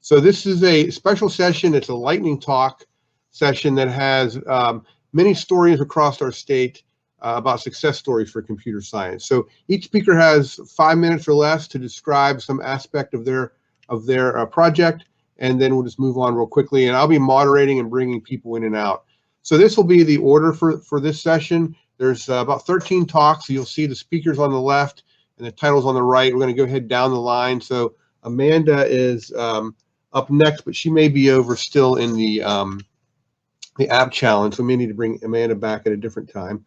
So this is a special session. It's a lightning talk session that has many stories across our state about success stories for computer science. So each speaker has 5 minutes or less to describe some aspect of their project, and then we'll just move on real quickly. And I'll be moderating and bringing people in and out. So this will be the order for this session. There's about 13 talks. So you'll see the speakers on the left and the titles on the right. We're going to go ahead down the line. So Amanda is up next, but she may be over still in the app challenge. So we may need to bring Amanda back at a different time.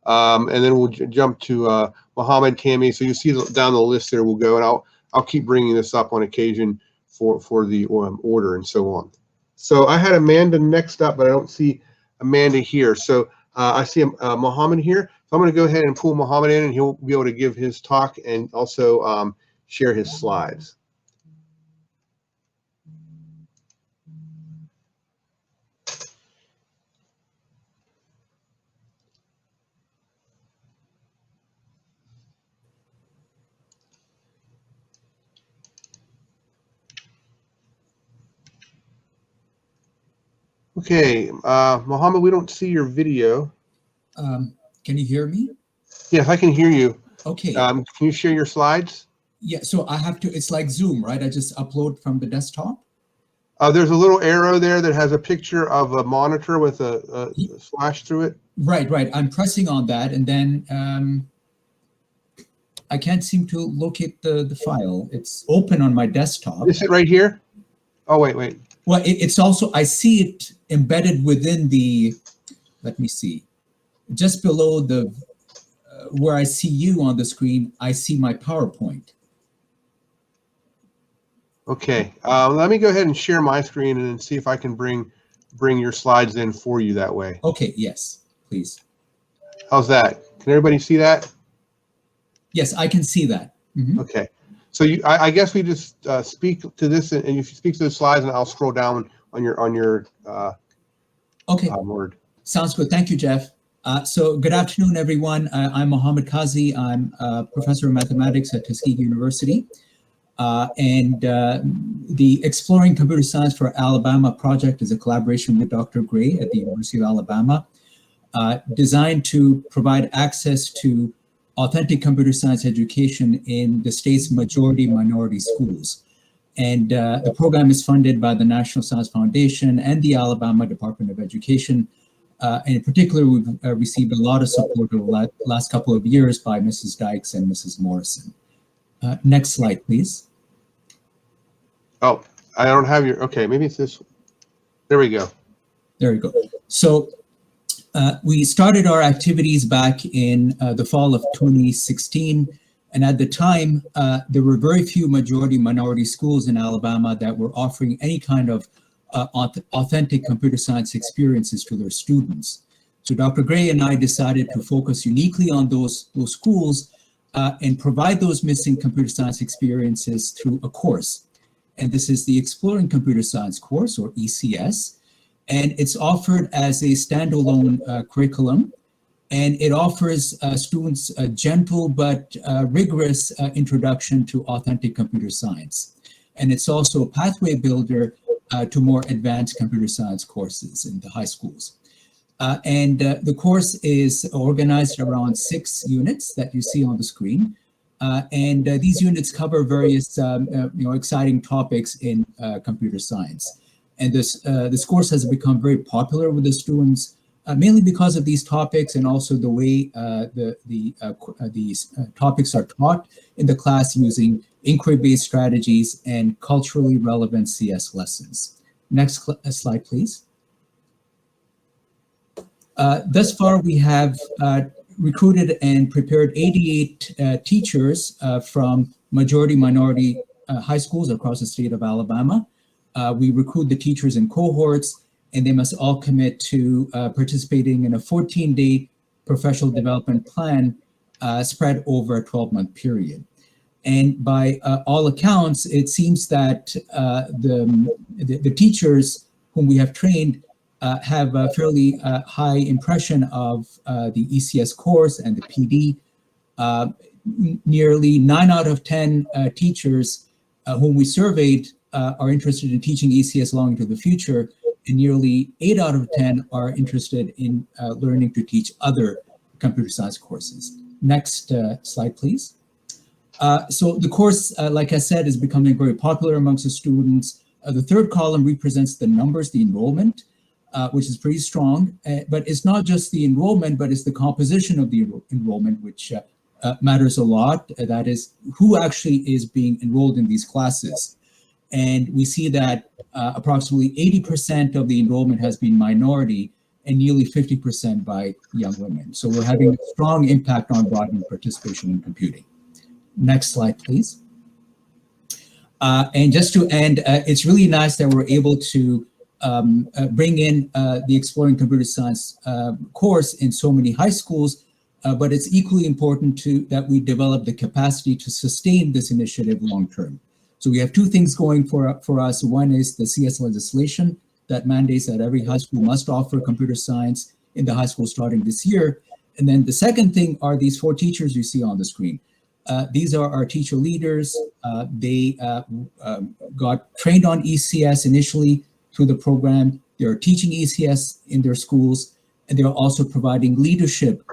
And then we'll jump to Mohammed, Tammy. So you see down the list there. We'll go, and I'll keep bringing this up on occasion for the order and so on. So I had Amanda next up, but I don't see Amanda here. So I see Mohammed here. So I'm going to go ahead and pull Mohammed in, and he'll be able to give his talk and also share his slides. Okay, Mohammed, we don't see your video. Can you hear me? Yes, I can hear you. Okay. Can you share your slides? Yeah, so I have to, it's like Zoom, right? I just upload from the desktop? There's a little arrow there that has a picture of a monitor with a slash through it. Right. I'm pressing on that, and then I can't seem to locate the file. It's open on my desktop. Is it right here? Oh, wait. Well, it's also, I see it embedded within the, let me see, just below the, where I see you on the screen, I see my PowerPoint. Okay, let me go ahead and share my screen and then see if I can bring your slides in for you that way. Okay, yes, please. How's that? Can everybody see that? Yes, I can see that. Mm-hmm. Okay, so I guess we just speak to this, and you speak to the slides, and I'll scroll down on your okay. word. Sounds good. Thank you, Jeff. So good afternoon, everyone. I'm Mohammed Kazi. I'm a professor of mathematics at Tuskegee University. And the Exploring Computer Science for Alabama project is a collaboration with Dr. Gray at the University of Alabama, designed to provide access to authentic computer science education in the state's majority minority schools. And the program is funded by the National Science Foundation and the Alabama Department of Education. And in particular, we've received a lot of support over the last couple of years by Mrs. Dykes and Mrs. Morrison. Next slide, please. Oh, I don't have your, okay, maybe it's this. There we go. There we go. So we started our activities back in the fall of 2016. And at the time, there were very few majority minority schools in Alabama that were offering any kind of authentic computer science experiences to their students. So Dr. Gray and I decided to focus uniquely on those schools and provide those missing computer science experiences through a course. And this is the Exploring Computer Science course, or ECS. And it's offered as a standalone curriculum. And it offers students a gentle but rigorous introduction to authentic computer science. And it's also a pathway builder to more advanced computer science courses in the high schools. And the course is organized around 6 units that you see on the screen. And these units cover various exciting topics in computer science. And this course has become very popular with the students, mainly because of these topics and also the way these topics are taught in the class using inquiry-based strategies and culturally relevant CS lessons. Next slide, please. Thus far, we have recruited and prepared 88 teachers from majority minority high schools across the state of Alabama. We recruit the teachers in cohorts, and they must all commit to participating in a 14-day professional development plan spread over a 12-month period. And by all accounts, it seems that the teachers whom we have trained have a fairly high impression of the ECS course and the PD. Nearly 9 out of 10 teachers whom we surveyed are interested in teaching ECS long into the future, and nearly 8 out of 10 are interested in learning to teach other computer science courses. Next slide, please. So the course, like I said, is becoming very popular amongst the students. The third column represents the numbers, the enrollment, which is pretty strong. But it's not just the enrollment, but it's the composition of the enrollment, which matters a lot. That is, who actually is being enrolled in these classes. And we see that approximately 80% of the enrollment has been minority and nearly 50% by young women. So we're having a strong impact on broadening participation in computing. Next slide, please. And just to end, it's really nice that we're able to bring in the Exploring Computer Science course in so many high schools, but it's equally important that we develop the capacity to sustain this initiative long term. So we have two things going for us. One is the CS legislation that mandates that every high school must offer computer science in the high school starting this year. And then the second thing are these 4 teachers you see on the screen. These are our teacher leaders. They got trained on ECS initially through the program. They're teaching ECS in their schools, and they're also providing leadership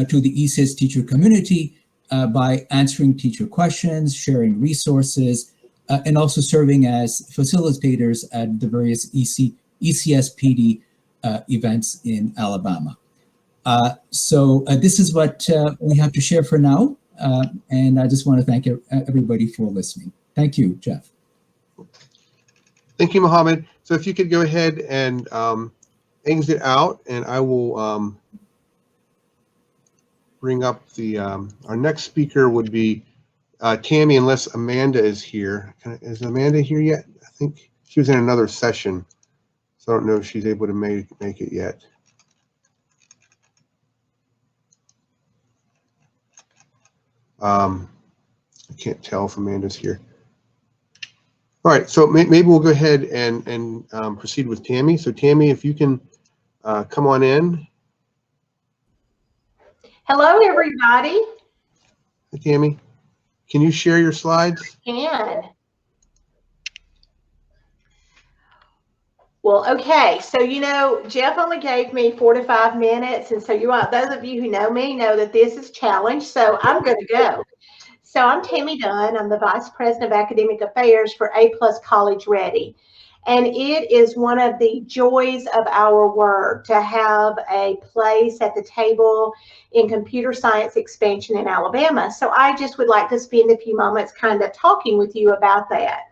to the ECS teacher community by answering teacher questions, sharing resources, and also serving as facilitators at the various ECS PD events in Alabama. So this is what we have to share for now. And I just want to thank everybody for listening. Thank you, Jeff. Thank you, Mohammed. So if you could go ahead and exit out, and I will bring up the, our next speaker would be Tammy, unless Amanda is here. Is Amanda here yet? I think she was in another session, so I don't know if she's able to make it yet. I can't tell if Amanda's here. All right, so maybe we'll go ahead and proceed with Tammy. So Tammy, if you can come on in. Hello, everybody. Hi, Tammy. Can you share your slides? Can. Well, okay. So, you know, Jeff only gave me 4 to 5 minutes. And so those of you who know me know that this is challenged. So I'm going to go. So I'm Tammy Dunn. I'm the Vice President of Academic Affairs for A+ College Ready. And it is one of the joys of our work to have a place at the table in computer science expansion in Alabama. So I just would like to spend a few moments kind of talking with you about that.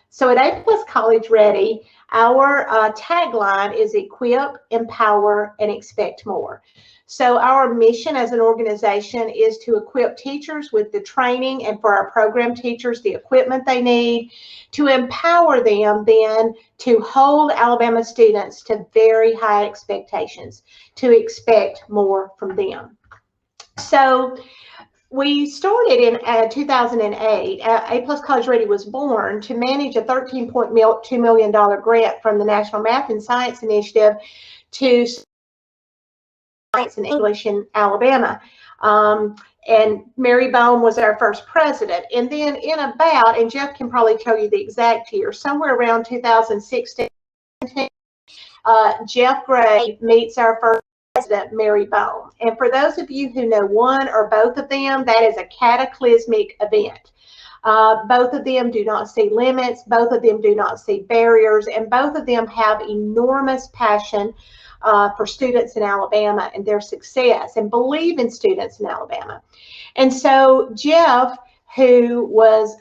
So at A+ College Ready, our tagline is equip, empower, and expect more. So our mission as an organization is to equip teachers with the training, and for our program teachers, the equipment they need, to empower them then to hold Alabama students to very high expectations, to expect more from them. So we started in 2008. A+ College Ready was born to manage a $13.2 million grant from the National Math and Science Initiative to science and English in Alabama. And Mary Bone was our first president. And then and Jeff can probably tell you the exact year, somewhere around 2016, Jeff Gray meets our first president, Mary Bone. And for those of you who know one or both of them, that is a cataclysmic event. Both of them do not see limits, both of them do not see barriers, and both of them have enormous passion for students in Alabama and their success, and believe in students in Alabama. And so Jeff, who was,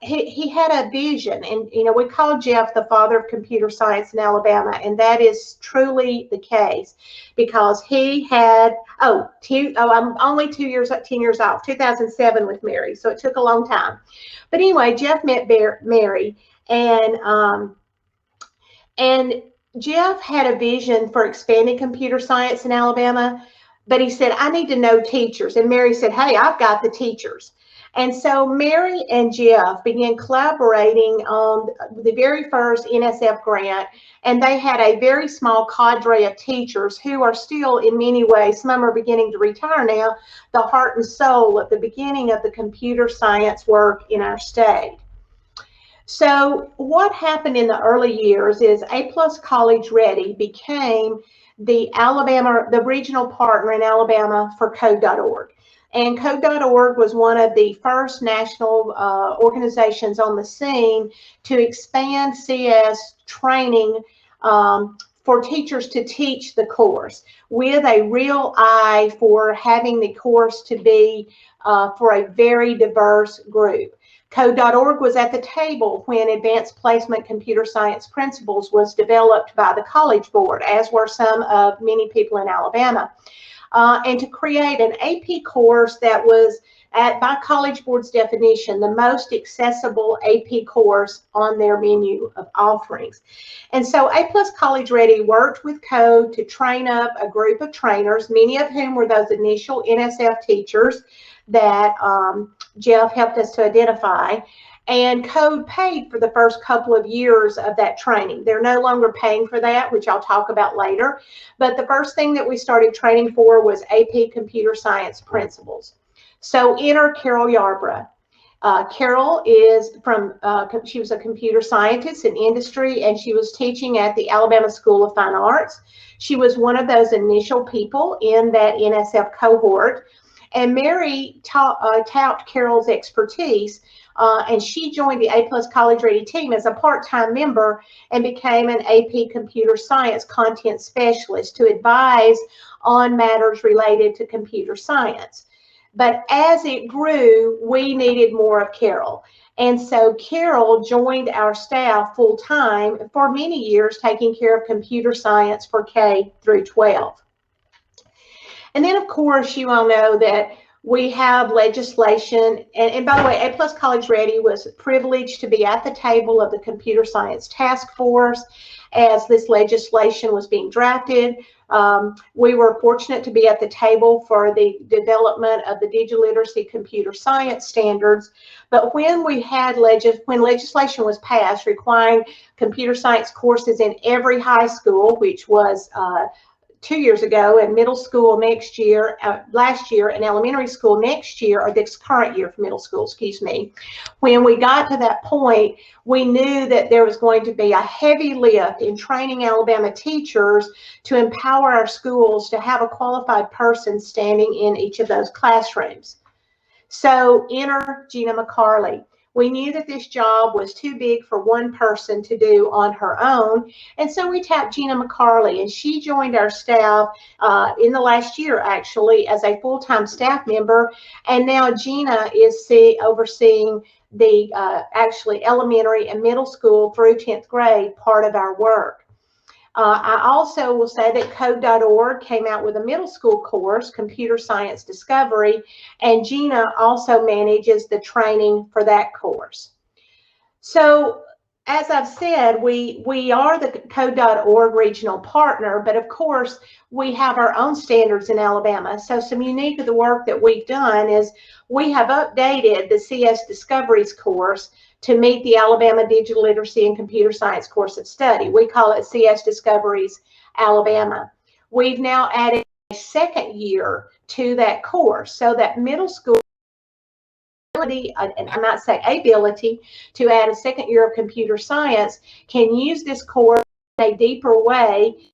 he had a vision, and you know, we call Jeff the father of computer science in Alabama, and that is truly the case, because he had, I'm only 10 years off, 2007 with Mary, so it took a long time. But anyway, Jeff met Mary, and Jeff had a vision for expanding computer science in Alabama, but he said, I need to know teachers. And Mary said, hey, I've got the teachers. And so Mary and Jeff began collaborating on the very first NSF grant, and they had a very small cadre of teachers who are still, in many ways, some are beginning to retire now, the heart and soul at the beginning of the computer science work in our state. So what happened in the early years is A+ College Ready became the regional partner in Alabama for Code.org. And Code.org was one of the first national organizations on the scene to expand CS training for teachers to teach the course, with a real eye for having the course to be for a very diverse group. Code.org was at the table when Advanced Placement Computer Science Principles was developed by the College Board, as were some of many people in Alabama. And to create an AP course that was, by College Board's definition, the most accessible AP course on their menu of offerings. And so A+ College Ready worked with Code to train up a group of trainers, many of whom were those initial NSF teachers that Jeff helped us to identify. And Code paid for the first couple of years of that training. They're no longer paying for that, which I'll talk about later. But the first thing that we started training for was AP Computer Science Principles. So enter Carol Yarbrough. Carol is she was a computer scientist in industry, and she was teaching at the Alabama School of Fine Arts. She was one of those initial people in that NSF cohort. And Mary touted Carol's expertise, and she joined the A+ College Ready team as a part-time member and became an AP Computer Science content specialist to advise on matters related to computer science. But as it grew, we needed more of Carol. And so Carol joined our staff full-time for many years, taking care of computer science for K through 12. And then, of course, you all know that we have legislation. And by the way, A+ College Ready was privileged to be at the table of the Computer Science Task Force as this legislation was being drafted. We were fortunate to be at the table for the development of the digital literacy computer science standards. But when legislation was passed requiring computer science courses in every high school, which was 2 years ago, and middle school next year, last year, and elementary school next year, or this current year for middle school, excuse me. When we got to that point, we knew that there was going to be a heavy lift in training Alabama teachers to empower our schools to have a qualified person standing in each of those classrooms. So enter Gina McCarley. We knew that this job was too big for one person to do on her own, and so we tapped Gina McCarley, and she joined our staff in the last year, actually, as a full-time staff member, and now Gina is overseeing the actually elementary and middle school through 10th grade part of our work. I also will say that Code.org came out with a middle school course, Computer Science Discovery, and Gina also manages the training for that course. So, as I've said, we are the Code.org regional partner, but of course, we have our own standards in Alabama. So some unique of the work that we've done is we have updated the CS Discoveries course to meet the Alabama Digital Literacy and Computer Science course of study. We call it CS Discoveries Alabama. We've now added a second year to that course so that middle school, and I might say ability, to add a second year of computer science can use this course in a deeper way,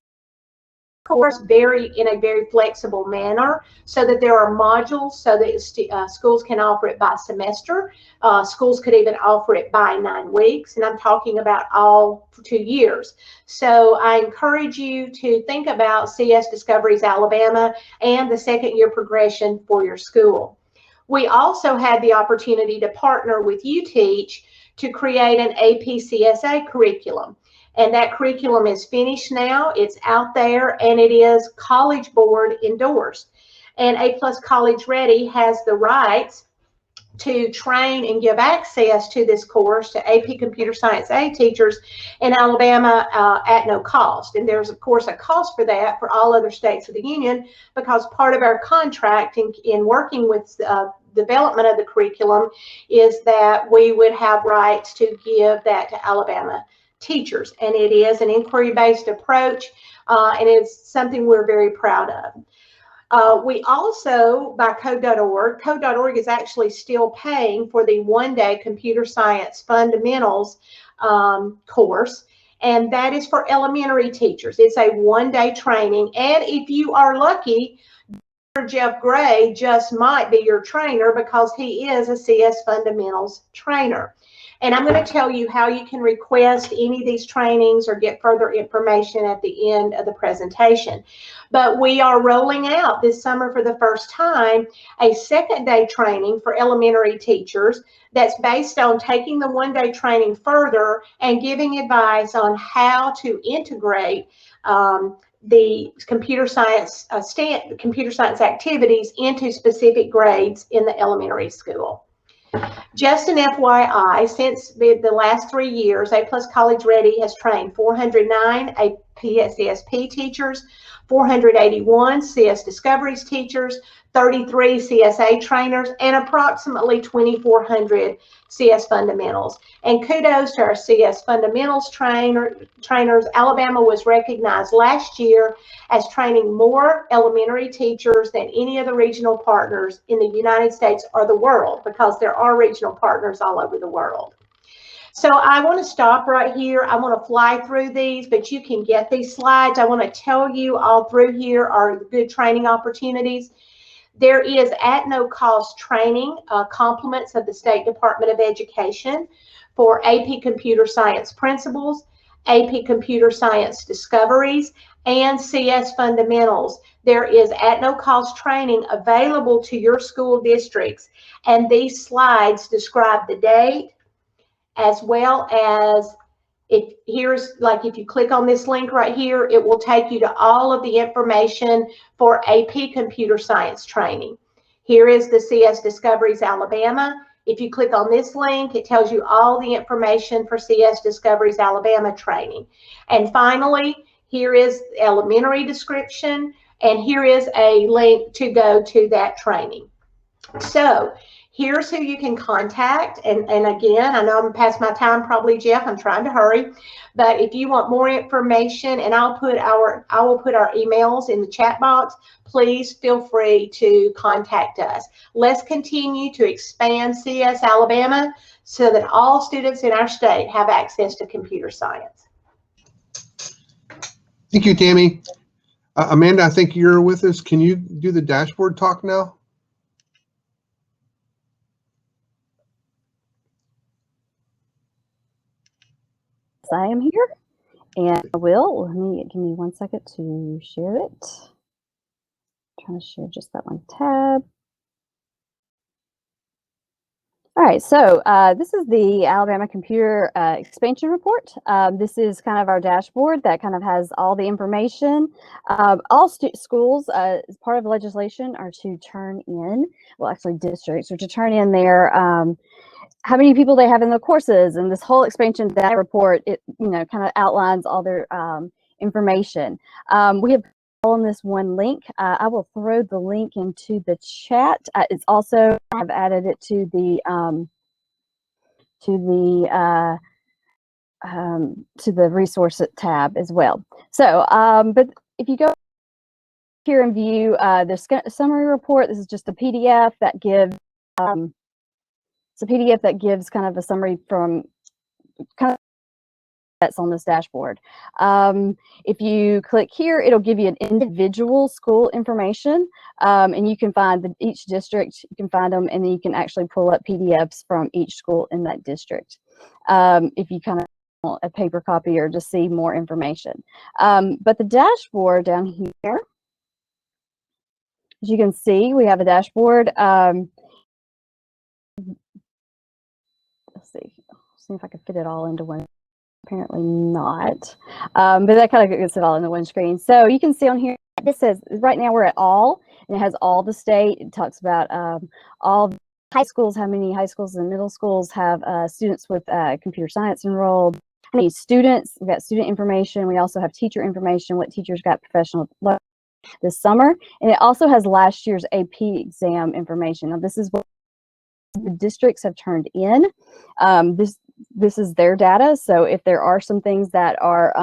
course in a very flexible manner, so that there are modules so that schools can offer it by semester. Schools could even offer it by 9 weeks, and I'm talking about all for 2 years. So I encourage you to think about CS Discoveries Alabama and the second year progression for your school. We also had the opportunity to partner with UTeach to create an AP-CSA curriculum. And that curriculum is finished now, it's out there, and it is College Board endorsed. And A+ College Ready has the rights to train and give access to this course to AP Computer Science A teachers in Alabama at no cost. And there's, of course, a cost for that for all other states of the union, because part of our contract in working with development of the curriculum is that we would have rights to give that to Alabama teachers. And it is an inquiry-based approach, and it's something we're very proud of. We also, by code.org is actually still paying for the one-day computer science fundamentals course, and that is for elementary teachers. It's a one-day training, and if you are lucky, Jeff Gray just might be your trainer because he is a CS fundamentals trainer. And I'm going to tell you how you can request any of these trainings or get further information at the end of the presentation. But we are rolling out this summer for the first time a second day training for elementary teachers that's based on taking the one-day training further and giving advice on how to integrate the computer science activities into specific grades in the elementary school. Just an FYI, since the last 3 years, A+ College Ready has trained 409 CSP teachers, 481 CS Discoveries teachers, 33 CSA trainers, and approximately 2,400 CS fundamentals. And kudos to our CS fundamentals trainers. Alabama was recognized last year as training more elementary teachers than any of the regional partners in the United States or the world, because there are regional partners all over the world. So I want to stop right here. I want to fly through these, but you can get these slides. I want to tell you all through here are good training opportunities. There is at no cost training, compliments of the State Department of Education for AP Computer Science Principles, AP Computer Science Discoveries, and CS Fundamentals. There is at no cost training available to your school districts, and these slides describe the date, as well as if you click on this link right here, it will take you to all of the information for AP Computer Science training. Here is the CS Discoveries Alabama. If you click on this link, it tells you all the information for CS Discoveries Alabama training. And finally, here is the elementary description, and here is a link to go to that training. So here's who you can contact. And again, I know I'm past my time probably, Jeff. I'm trying to hurry. But if you want more information, and I will put our emails in the chat box, please feel free to contact us. Let's continue to expand CS Alabama so that all students in our state have access to computer science. Thank you, Tammy. Amanda, I think you're with us. Can you do the dashboard talk now? I am here, and I will. Give me 1 second to share it. I'm trying to share just that one tab. All right, so this is the Alabama Computer Expansion Report. This is kind of our dashboard that kind of has all the information. All schools, as part of legislation, are to turn in, well, actually districts are to turn in their how many people they have in the courses, and this whole expansion data report, it kind of outlines all their information. We have all in this one link. I will throw the link into the chat. It's also, I've added it to the resource tab as well. So, but if you go here and view the summary report, this is just a PDF that gives. It's a PDF that gives kind of a summary from kind of that's on this dashboard. If you click here, it'll give you an individual school information, and you can find each district, you can find them, and then you can actually pull up PDFs from each school in that district. If you kind of want a paper copy or just see more information. But the dashboard down here, as you can see, we have a dashboard. Let's see if I can fit it all into one. Apparently not, but that kind of gets it all in the one screen. So you can see on here, this says right now we're at all, and it has all the state. It talks about all high schools, how many high schools and middle schools have students with computer science enrolled. How many students? We've got student information. We also have teacher information, what teachers got professional this summer, and it also has last year's AP exam information. Now this is what the districts have turned in. This is their data, so if there are some things that are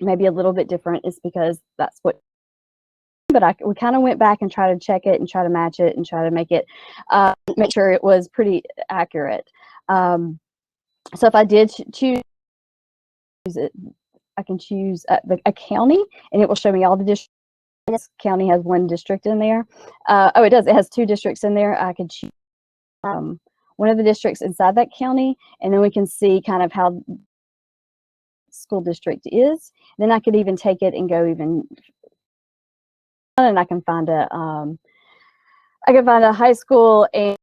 maybe a little bit different, it's because that's what but we kind of went back and tried to check it and try to match it and try to make it, make sure it was pretty accurate. So if I did choose it, I can choose a county, and it will show me all the districts. This county has one district in there. Oh, it does. It has 2 districts in there. I could choose one of the districts inside that county, and then we can see kind of how school district is. Then I could even take it and go even, and I can find a high school and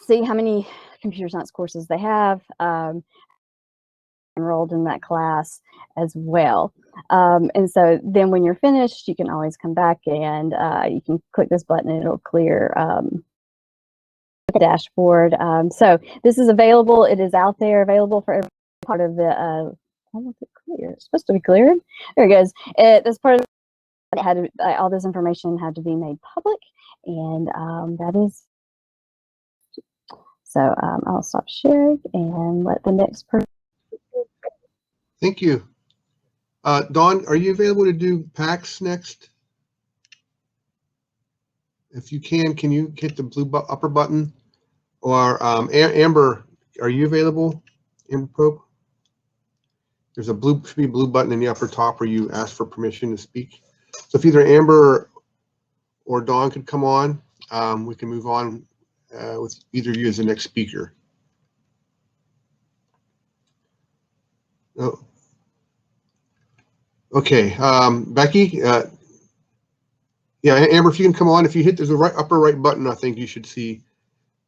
see how many computer science courses they have enrolled in that class as well. And so then when you're finished, you can always come back and you can click this button and it'll clear the dashboard. So this is available. It is out there, available for every part of the, clear? It's supposed to be cleared. There it goes. This part of it had to, all this information had to be made public, and that is. So I'll stop sharing and let the next person. Thank you. Dawn, are you available to do PAX next? If you can you hit the blue upper button? Or Amber, are you available? Amber Pope? There's a should be a blue button in the upper top where you ask for permission to speak. So if either Amber or Dawn could come on, we can move on with either of you as the next speaker. Oh. Okay, Becky, yeah, Amber, if you can come on, if you hit, there's a upper right button, I think you should see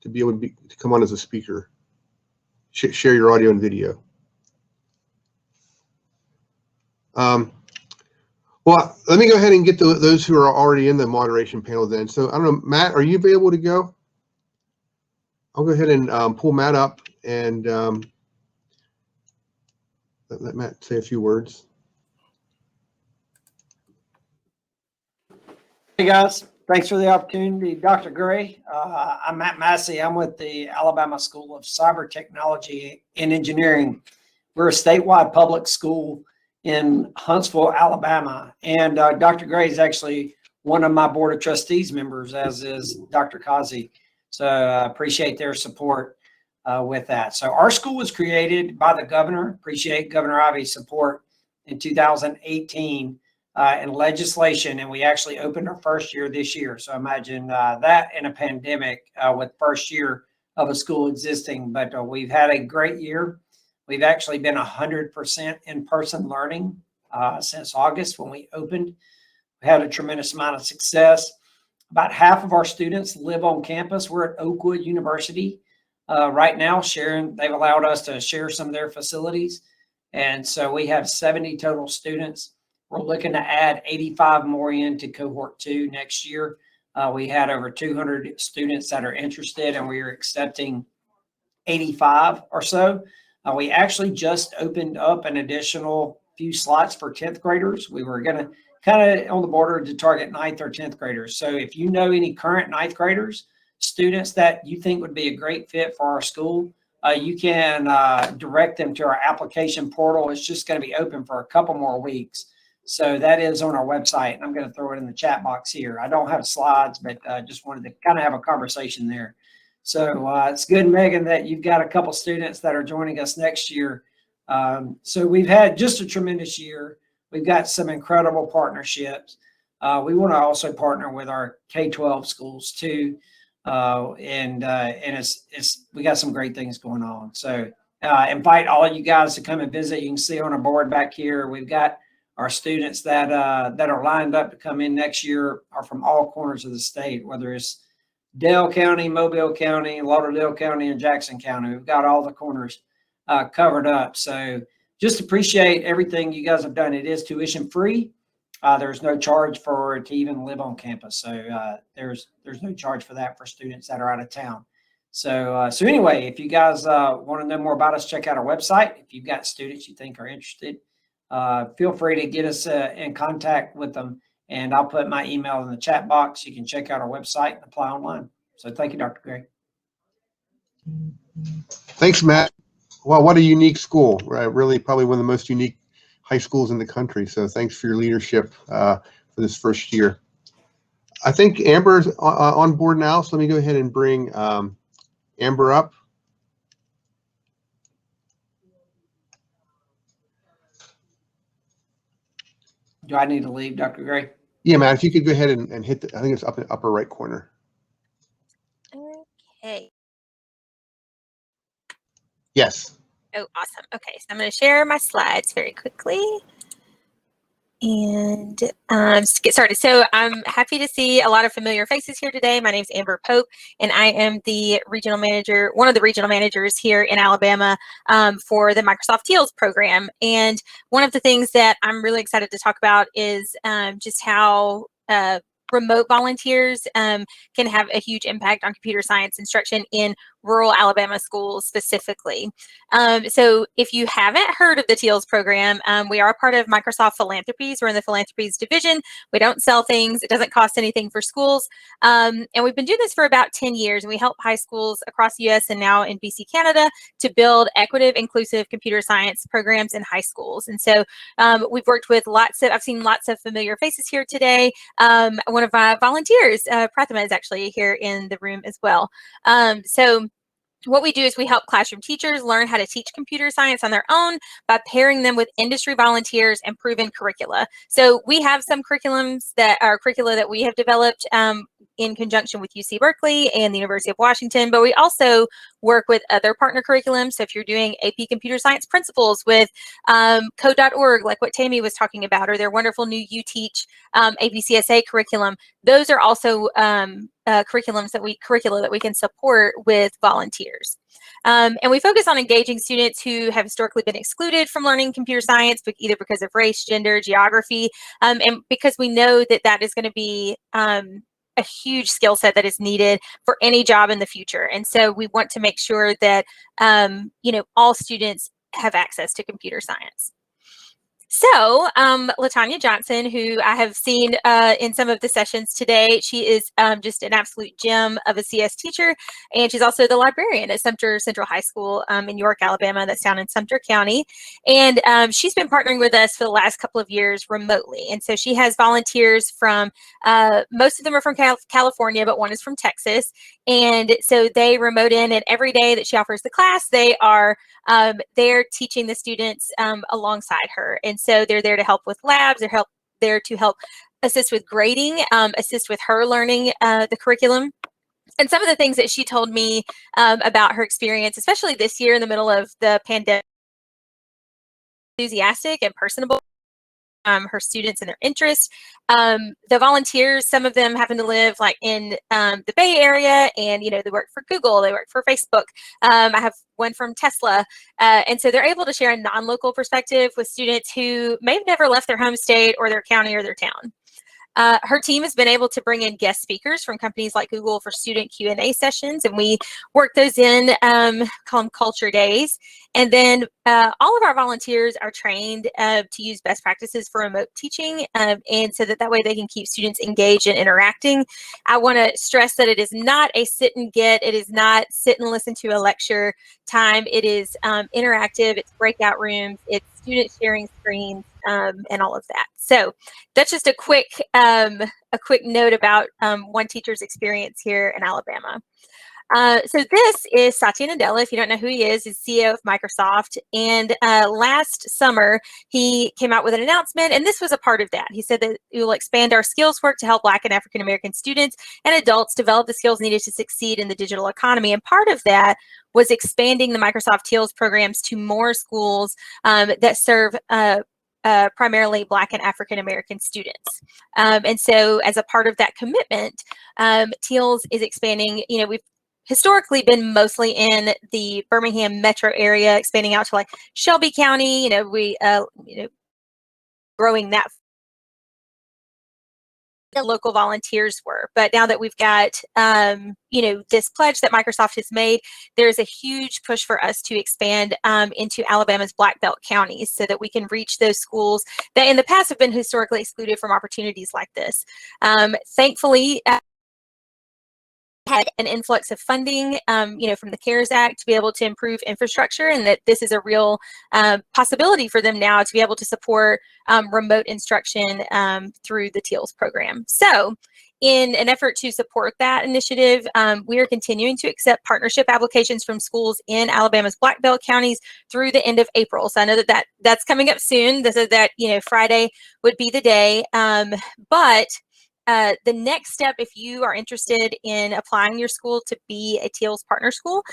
to be able to come on as a speaker. Share your audio and video. Well, let me go ahead and get those who are already in the moderation panel then. So I don't know, Matt, are you available to go? I'll go ahead and pull Matt up and let Matt say a few words. Hey guys, thanks for the opportunity. Dr. Gray, I'm Matt Massey. I'm with the Alabama School of Cyber Technology and Engineering. We're a statewide public school in Huntsville, Alabama. And Dr. Gray is actually one of my board of trustees members, as is Dr. Kazi. So I appreciate their support with that. So our school was created by the governor. Appreciate Governor Ivey's support in 2018. In legislation, and we actually opened our first year this year. So imagine that in a pandemic with first year of a school existing, but we've had a great year. We've actually been 100% in-person learning since August when we opened. We had a tremendous amount of success. About half of our students live on campus. We're at Oakwood University right now, they've allowed us to share some of their facilities. And so we have 70 total students. We're looking to add 85 more into cohort 2 next year. We had over 200 students that are interested, and we are accepting 85 or so. We actually just opened up an additional few slots for 10th graders. We were going to kind of on the border to target 9th or 10th graders. So if you know any current 9th graders, students that you think would be a great fit for our school, you can direct them to our application portal. It's just going to be open for a couple more weeks. So that is on our website, and I'm going to throw it in the chat box here. I don't have slides, but just wanted to kind of have a conversation there. So it's good, Megan, that you've got a couple students that are joining us next year. So we've had just a tremendous year. We've got some incredible partnerships. We want to also partner with our K-12 schools too, and we got some great things going on. So invite all of you guys to come and visit. You can see on our board back here, we've got our students that are lined up to come in next year are from all corners of the state, whether it's Dale County, Mobile County, Lauderdale County, and Jackson County. We've got all the corners covered up. So just appreciate everything you guys have done. It is tuition free. There's no charge to even live on campus. So there's no charge for that for students that are out of town. So anyway, if you guys want to know more about us, check out our website. If you've got students you think are interested, feel free to get us in contact with them, and I'll put my email in the chat box. You can check out our website and apply online. So thank you, Dr. Gray. Thanks, Matt. Wow, what a unique school, right? Really probably one of the most unique high schools in the country. So thanks for your leadership for this first year. I think Amber's on board now, so let me go ahead and bring Amber up. Do I need to leave, Dr. Gray? Yeah, Matt, if you could go ahead and hit the, I think it's up in the upper right corner. Okay. Yes. Oh, awesome. Okay, so I'm going to share my slides very quickly and just to get started. So I'm happy to see a lot of familiar faces here today. My name is Amber Pope, and I am the regional manager, one of the regional managers here in Alabama for the Microsoft Teals program. And one of the things that I'm really excited to talk about is just how remote volunteers can have a huge impact on computer science instruction in rural Alabama schools specifically. So if you haven't heard of the Teals program, we are part of Microsoft Philanthropies. We're in the Philanthropies division. We don't sell things. It doesn't cost anything for schools. And we've been doing this for about 10 years, and we help high schools across the US and now in BC, Canada to build equitable, inclusive computer science programs in high schools. And so we've worked with I've seen lots of familiar faces here today. One of my volunteers, Prathama, is actually here in the room as well. So what we do is we help classroom teachers learn how to teach computer science on their own by pairing them with industry volunteers and proven curricula. So we have some curricula that we have developed in conjunction with UC Berkeley and the University of Washington, but we also work with other partner curriculums. So if you're doing AP Computer Science Principles with Code.org, like what Tammy was talking about, or their wonderful new UTeach APCSA curriculum, those are also curricula that we can support with volunteers. And we focus on engaging students who have historically been excluded from learning computer science, but either because of race, gender, geography, and because we know that that is going to be a huge skill set that is needed for any job in the future. And so we want to make sure that all students have access to computer science. So LaTanya Johnson, who I have seen in some of the sessions today, she is just an absolute gem of a CS teacher, and she's also the librarian at Sumter Central High School in York, Alabama, that's down in Sumter County. And she's been partnering with us for the last couple of years remotely. And so she has volunteers from, most of them are from California, but one is from Texas. And so they remote in, and every day that she offers the class, they are they're teaching the students alongside her. And so they're there to help with labs, they're there to help assist with grading, assist with her learning the curriculum. And some of the things that she told me about her experience, especially this year in the middle of the pandemic, enthusiastic and personable. Her students and their interests. The volunteers, some of them happen to live like in the Bay Area, and they work for Google, they work for Facebook. I have one from Tesla, and so they're able to share a non-local perspective with students who may have never left their home state or their county or their town. Her team has been able to bring in guest speakers from companies like Google for student Q&A sessions, and we work those in, call them culture days. And then all of our volunteers are trained to use best practices for remote teaching, and so that way they can keep students engaged and interacting. I want to stress that it is not a sit and get, it is not sit and listen to a lecture time. It is interactive, it's breakout rooms, it's student sharing screens, and all of that. So that's just a quick note about one teacher's experience here in Alabama. So this is Satya Nadella. If you don't know who he is, he's CEO of Microsoft. And last summer, he came out with an announcement, and this was a part of that. He said that we will expand our skills work to help Black and African American students and adults develop the skills needed to succeed in the digital economy. And part of that was expanding the Microsoft Teals programs to more schools that serve primarily Black and African American students. And so as a part of that commitment, Teals is expanding. We've historically been mostly in the Birmingham metro area, expanding out to like Shelby County, growing that. The local volunteers were. But now that we've got, this pledge that Microsoft has made, there's a huge push for us to expand into Alabama's Black Belt counties so that we can reach those schools that in the past have been historically excluded from opportunities like this. Thankfully, had an influx of funding, from the CARES Act to be able to improve infrastructure, and that this is a real possibility for them now to be able to support remote instruction through the TEALS program. So in an effort to support that initiative, we are continuing to accept partnership applications from schools in Alabama's Black Belt counties through the end of April. So I know that's coming up soon. This is that, Friday would be the day. But the next step, if you are interested in applying your school to be a TEALS partner school,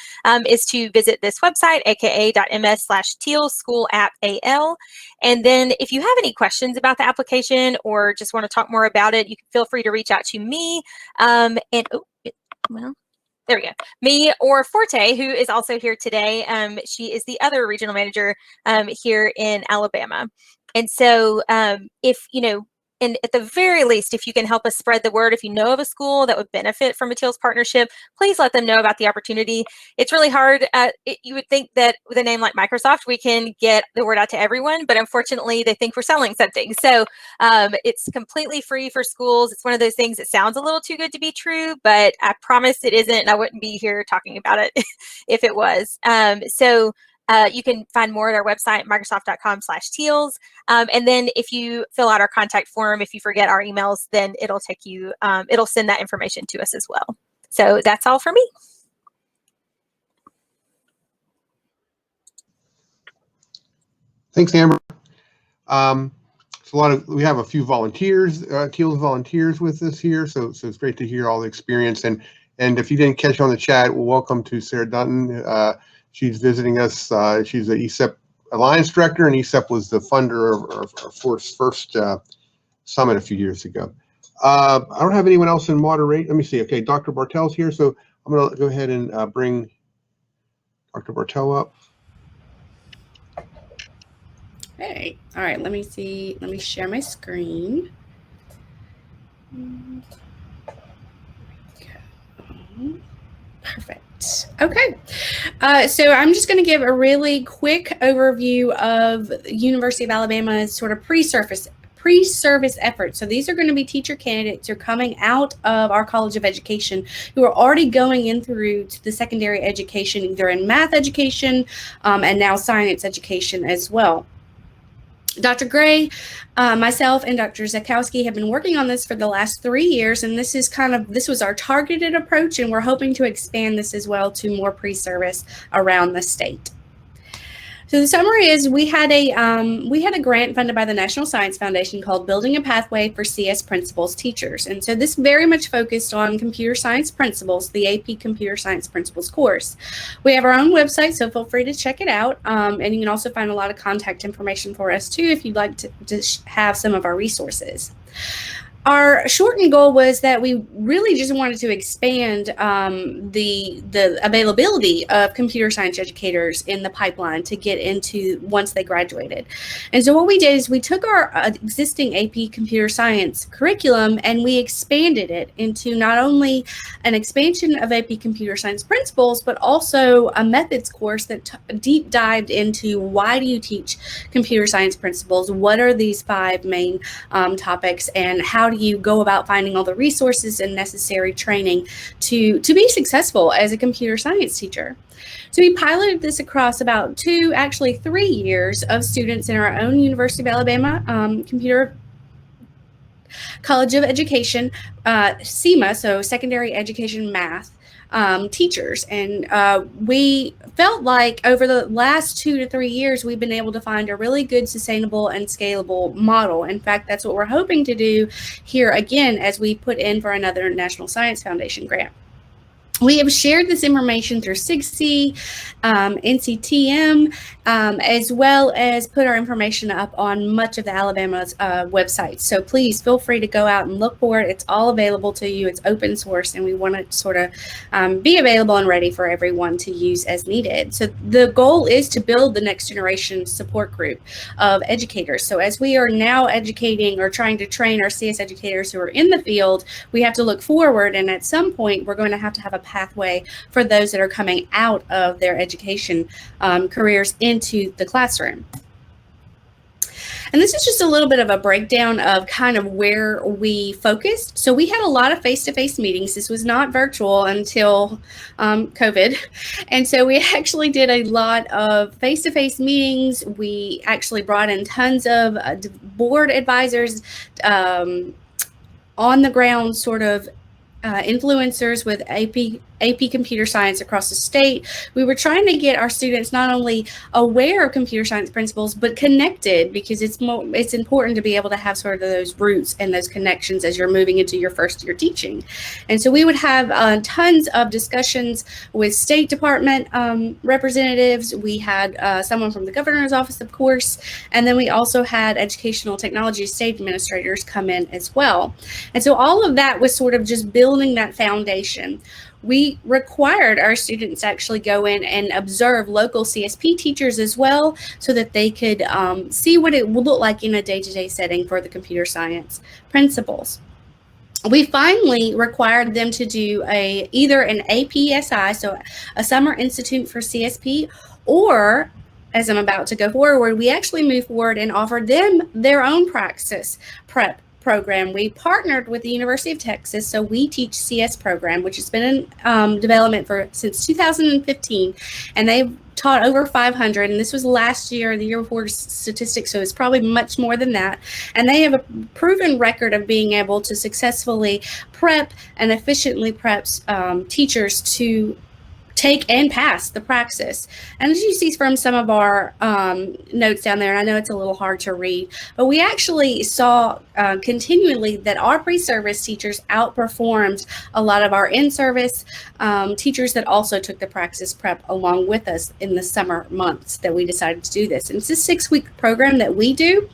is to visit this website, aka.ms/TEALS School App AL. And then if you have any questions about the application or just want to talk more about it, you can feel free to reach out to me. There we go. Me or Forte, who is also here today. She is the other regional manager here in Alabama. And so and at the very least, if you can help us spread the word, if you know of a school that would benefit from a TEALS partnership, please let them know about the opportunity. It's really hard. You would think that with a name like Microsoft, we can get the word out to everyone, but unfortunately, they think we're selling something. So it's completely free for schools. It's one of those things that sounds a little too good to be true, but I promise it isn't, and I wouldn't be here talking about it if it was. You can find more at our website, microsoft.com/TEALS. And then if you fill out our contact form, if you forget our emails, then it'll take you, it'll send that information to us as well. So that's all for me. Thanks, Amber. We have a few volunteers, TEALS volunteers with us here, so it's great to hear all the experience. And if you didn't catch on the chat, welcome to Sarah Dunton. She's visiting us. She's the ESEP Alliance Director, and ESEP was the funder of our first summit a few years ago. I don't have anyone else in moderate. Let me see. Okay, Dr. Bartel's here, so I'm going to go ahead and bring Dr. Bartel up. Hey, all right, let me see. Let me share my screen. Perfect. Okay, so I'm just going to give a really quick overview of University of Alabama's sort of pre-service efforts. So these are going to be teacher candidates who are coming out of our College of Education who are already going in through to the secondary education, either in math education and now science education as well. Dr. Gray, myself, and Dr. Zakowski have been working on this for the last 3 years, and this was our targeted approach, and we're hoping to expand this as well to more pre-service around the state. So the summary is we had a grant funded by the National Science Foundation called Building a Pathway for CS Principals Teachers. And so this very much focused on computer science principles, the AP Computer Science Principles course. We have our own website, so feel free to check it out. And you can also find a lot of contact information for us too if you'd like to have some of our resources. Our shortened goal was that we really just wanted to expand the availability of computer science educators in the pipeline to get into once they graduated. And so what we did is we took our existing AP computer science curriculum and we expanded it into not only an expansion of AP computer science principles, but also a methods course that deep dived into why do you teach computer science principles? What are these 5 main topics, and how do you go about finding all the resources and necessary training to be successful as a computer science teacher? So we piloted this across about 2, actually 3 years of students in our own University of Alabama Computer College of Education, SEMA, so Secondary Education Math, teachers. And we felt like over the last 2 to 3 years, we've been able to find a really good, sustainable, and scalable model. In fact, that's what we're hoping to do here again as we put in for another National Science Foundation grant. We have shared this information through SIGC, NCTM, as well as put our information up on much of the Alabama's websites. So please feel free to go out and look for it. It's all available to you. It's open source, and we want it to sort of be available and ready for everyone to use as needed. So the goal is to build the next generation support group of educators. So as we are now educating or trying to train our CS educators who are in the field, we have to look forward, and at some point we're going to have a pathway for those that are coming out of their education careers into the classroom. And this is just a little bit of a breakdown of kind of where we focused. So we had a lot of face-to-face meetings. This was not virtual until COVID. And so we actually did a lot of face-to-face meetings. We actually brought in tons of board advisors, on the ground sort of influencers with AP computer science across the state. We were trying to get our students not only aware of computer science principles, but connected, because it's important to be able to have sort of those roots and those connections as you're moving into your first year teaching. And so we would have tons of discussions with State Department representatives. We had someone from the governor's office, of course, and then we also had educational technology state administrators come in as well. And so all of that was sort of just building that foundation. We required our students to actually go in and observe local CSP teachers as well, so that they could see what it would look like in a day-to-day setting for the computer science principles. We finally required them to do either an APSI, so a Summer Institute for CSP, or, as I'm about to go forward, we actually moved forward and offered them their own praxis prep program. We partnered with the University of Texas, so we teach CS program, which has been in development since 2015, and they've taught over 500, and this was last year, the year before statistics, so it's probably much more than that. And they have a proven record of being able to successfully prep and efficiently prep teachers to take and pass the praxis. And as you see from some of our notes down there, and I know it's a little hard to read, but we actually saw continually that our pre-service teachers outperformed a lot of our in-service teachers that also took the praxis prep along with us in the summer months that we decided to do this. And it's a 6-week program that we do.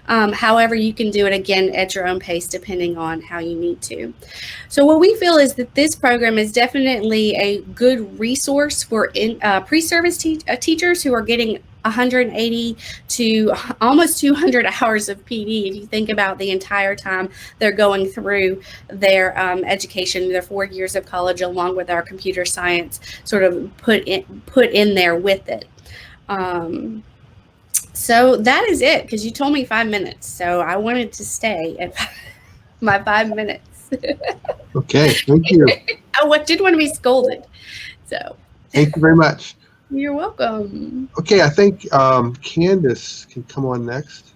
However, you can do it again at your own pace depending on how you need to. So what we feel is that this program is definitely a good resource for pre-service teachers who are getting 180 to almost 200 hours of PD if you think about the entire time they're going through their education, their 4 years of college, along with our computer science sort of put in there with it. So that is it, because you told me 5 minutes, so I wanted to stay at my 5 minutes. Okay, thank you. I did want to be scolded, so. Thank you very much. You're welcome. Okay, I think Candace can come on next.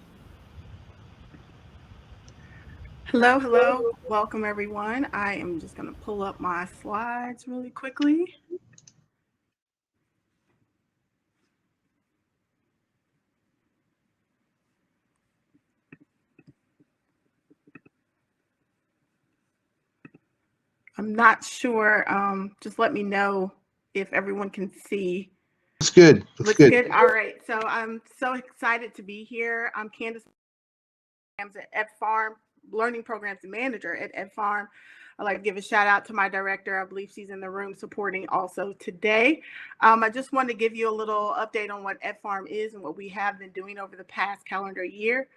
Hello, hello. Welcome, everyone. I am just going to pull up my slides really quickly. I'm not sure. Just let me know if everyone can see. Looks good. Looks good. All right. So I'm so excited to be here. I'm Candace at EdFarm, Learning Programs Manager at EdFarm. I'd like to give a shout out to my director. I believe she's in the room supporting also today. I just wanted to give you a little update on what EdFarm is and what we have been doing over the past calendar year.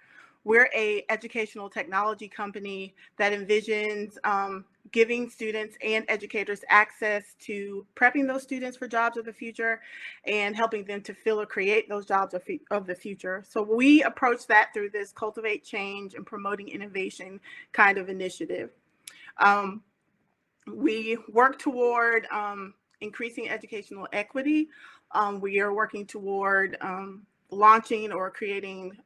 We're an educational technology company that envisions giving students and educators access to prepping those students for jobs of the future and helping them to fill or create those jobs of the future. So we approach that through this Cultivate Change and Promoting Innovation kind of initiative. We work toward increasing educational equity. We are working toward launching or creating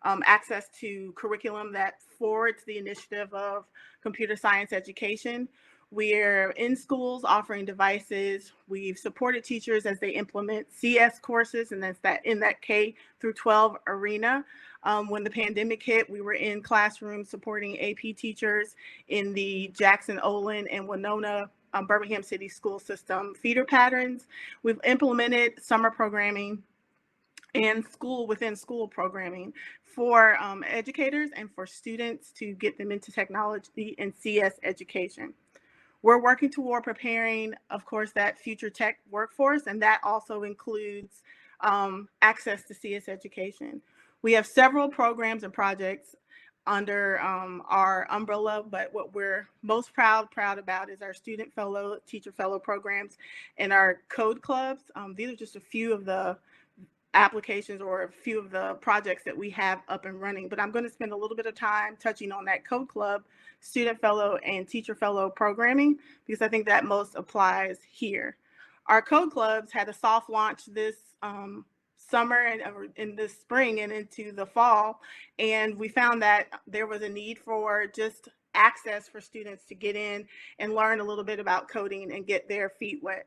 access to curriculum that forwards the initiative of computer science education. We're in schools offering devices. We've supported teachers as they implement CS courses, and that's in that K-12 arena. When the pandemic hit, we were in classrooms supporting AP teachers in the Jackson, Olin, and Winona Birmingham City school system feeder patterns. We've implemented summer programming and within school programming for educators and for students to get them into technology and CS education. We're working toward preparing, of course, that future tech workforce, and that also includes access to CS education. We have several programs and projects under our umbrella, but what we're most proud about is our student fellow, teacher fellow programs and our code clubs. These are just a few of the applications or a few of the projects that we have up and running. But I'm going to spend a little bit of time touching on that Code Club, Student Fellow, and Teacher Fellow programming, because I think that most applies here. Our Code Clubs had a soft launch this summer and in the spring and into the fall, and we found that there was a need for just access for students to get in and learn a little bit about coding and get their feet wet.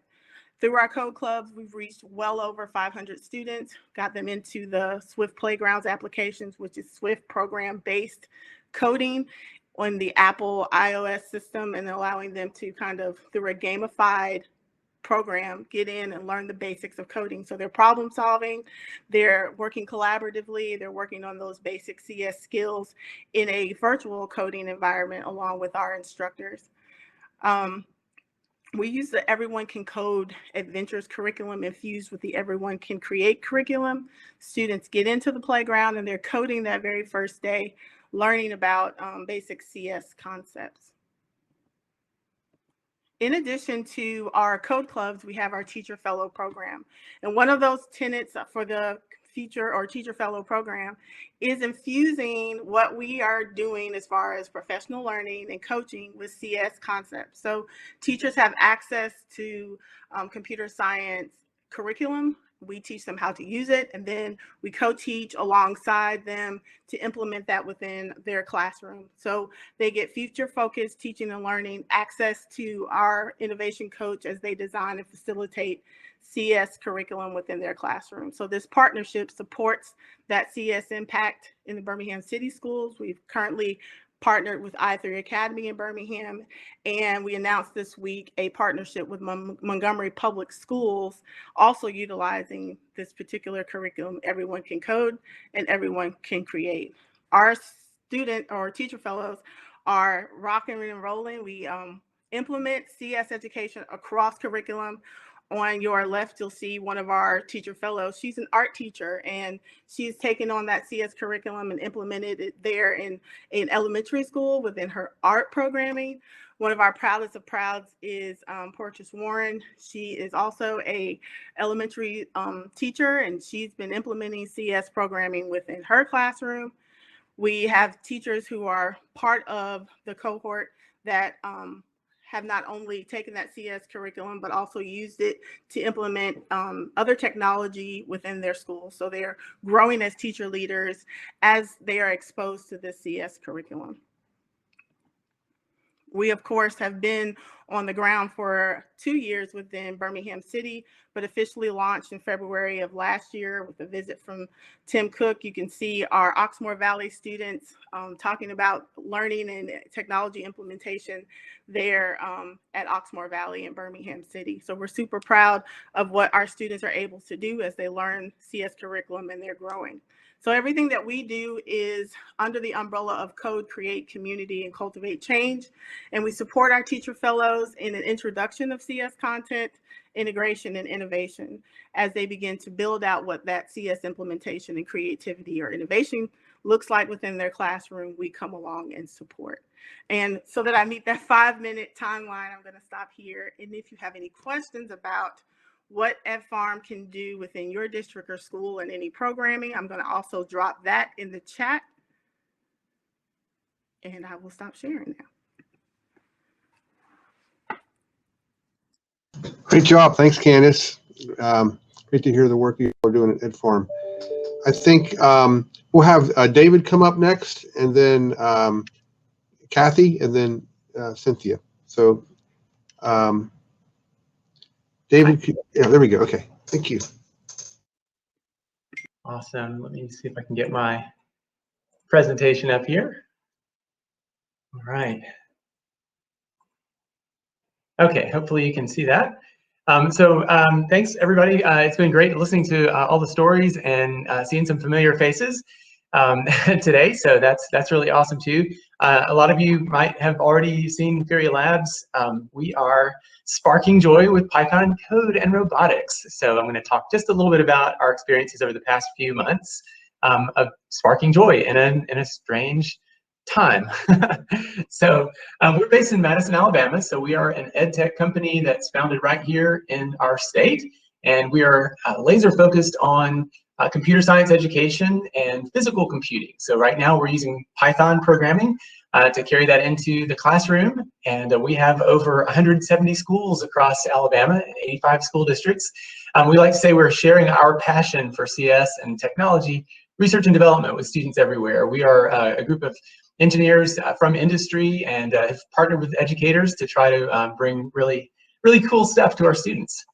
Through our Code Clubs, we've reached well over 500 students, got them into the Swift Playgrounds applications, which is Swift program-based coding on the Apple iOS system, and allowing them to kind of, through a gamified program, get in and learn the basics of coding. So they're problem solving, they're working collaboratively, they're working on those basic CS skills in a virtual coding environment along with our instructors. We use the Everyone Can Code Adventures curriculum infused with the Everyone Can Create curriculum. Students get into the playground and they're coding that very first day, learning about basic CS concepts. In addition to our Code Clubs, we have our Teacher Fellow program. And one of those tenets for the Teacher or Teacher Fellow program is infusing what we are doing as far as professional learning and coaching with CS concepts. So teachers have access to computer science curriculum. We teach them how to use it, and then we co-teach alongside them to implement that within their classroom. So they get future-focused teaching and learning, access to our innovation coach as they design and facilitate CS curriculum within their classroom. So this partnership supports that CS impact in the Birmingham City Schools. We've currently partnered with I3 Academy in Birmingham, and we announced this week a partnership with Montgomery Public Schools, also utilizing this particular curriculum, Everyone Can Code and Everyone Can Create. Our student or teacher fellows are rocking and rolling. We implement CS education across curriculum. On your left, you'll see one of our teacher fellows. She's an art teacher, and she's taken on that CS curriculum and implemented it there in elementary school within her art programming. One of our proudest of prouds is Portia Warren. She is also a elementary teacher, and she's been implementing CS programming within her classroom. We have teachers who are part of the cohort that have not only taken that CS curriculum, but also used it to implement other technology within their school. So they are growing as teacher leaders as they are exposed to this CS curriculum. We, of course, have been on the ground for 2 years within Birmingham City, but officially launched in February of last year with a visit from Tim Cook. You can see our Oxmoor Valley students talking about learning and technology implementation there at Oxmoor Valley in Birmingham City. So we're super proud of what our students are able to do as they learn CS curriculum and they're growing. So everything that we do is under the umbrella of Code, Create, Community, and Cultivate Change. And we support our teacher fellows in an introduction of CS content, integration, and innovation as they begin to build out what that CS implementation and creativity or innovation looks like within their classroom. We come along and support. And so that I meet that 5-minute timeline, I'm going to stop here. And if you have any questions about what EdFarm can do within your district or school and any programming, I'm going to also drop that in the chat. And I will stop sharing now. Great job. Thanks, Candace. Great to hear the work you're doing at EdFarm. I think we'll have David come up next, and then Kathy, and then Cynthia. So David, yeah, there we go. Okay, thank you. Awesome. Let me see if I can get my presentation up here. All right. Okay, hopefully you can see that. Thanks everybody. It's been great listening to all the stories and seeing some familiar faces today. So that's really awesome too. A lot of you might have already seen Fury Labs. We are sparking joy with Python code and robotics. So I'm going to talk just a little bit about our experiences over the past few months of sparking joy in a strange time. So we're based in Madison, Alabama. So we are an ed tech company that's founded right here in our state. And we are laser focused on computer science education and physical computing. So right now we're using Python programming to carry that into the classroom, and we have over 170 schools across Alabama and 85 school districts. We like to say we're sharing our passion for CS and technology, research and development with students everywhere. We are a group of engineers from industry and have partnered with educators to try to bring really cool stuff to our students.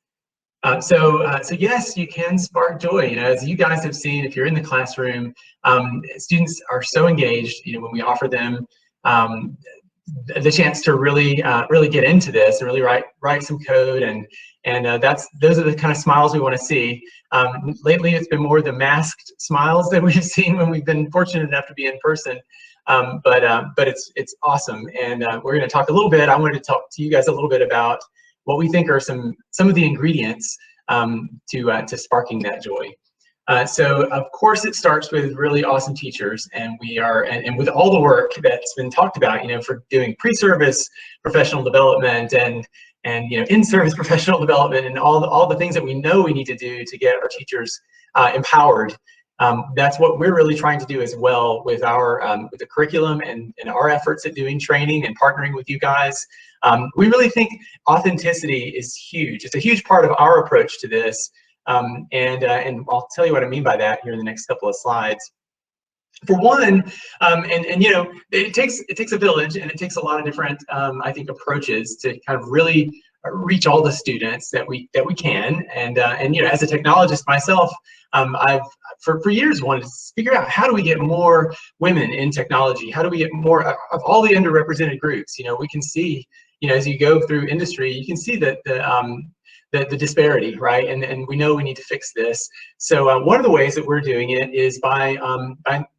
So yes, you can spark joy. You know, as you guys have seen, if you're in the classroom, students are so engaged. You know, when we offer them the chance to really get into this and really write some code, and those are the kind of smiles we want to see. Lately, it's been more the masked smiles that we've seen when we've been fortunate enough to be in person. But it's awesome, and we're going to talk a little bit. I wanted to talk to you guys a little bit about what we think are some of the ingredients to sparking that joy. So of course it starts with really awesome teachers, and and with all the work that's been talked about, you know, for doing pre-service professional development and you know, in-service professional development, and all the things that we know we need to do to get our teachers empowered. That's what we're really trying to do as well with our with the curriculum and our efforts at doing training and partnering with you guys. We really think authenticity is huge. It's a huge part of our approach to this. And I'll tell you what I mean by that here in the next couple of slides. For one, and you know, it takes a village, and it takes a lot of different I think approaches to kind of really reach all the students that we can. And you know, as a technologist myself, I've for years wanted to figure out, how do we get more women in technology? How do we get more of all the underrepresented groups? You know, we can see, you know, as you go through industry, you can see that the disparity, right? And we know we need to fix this. So one of the ways that we're doing it is by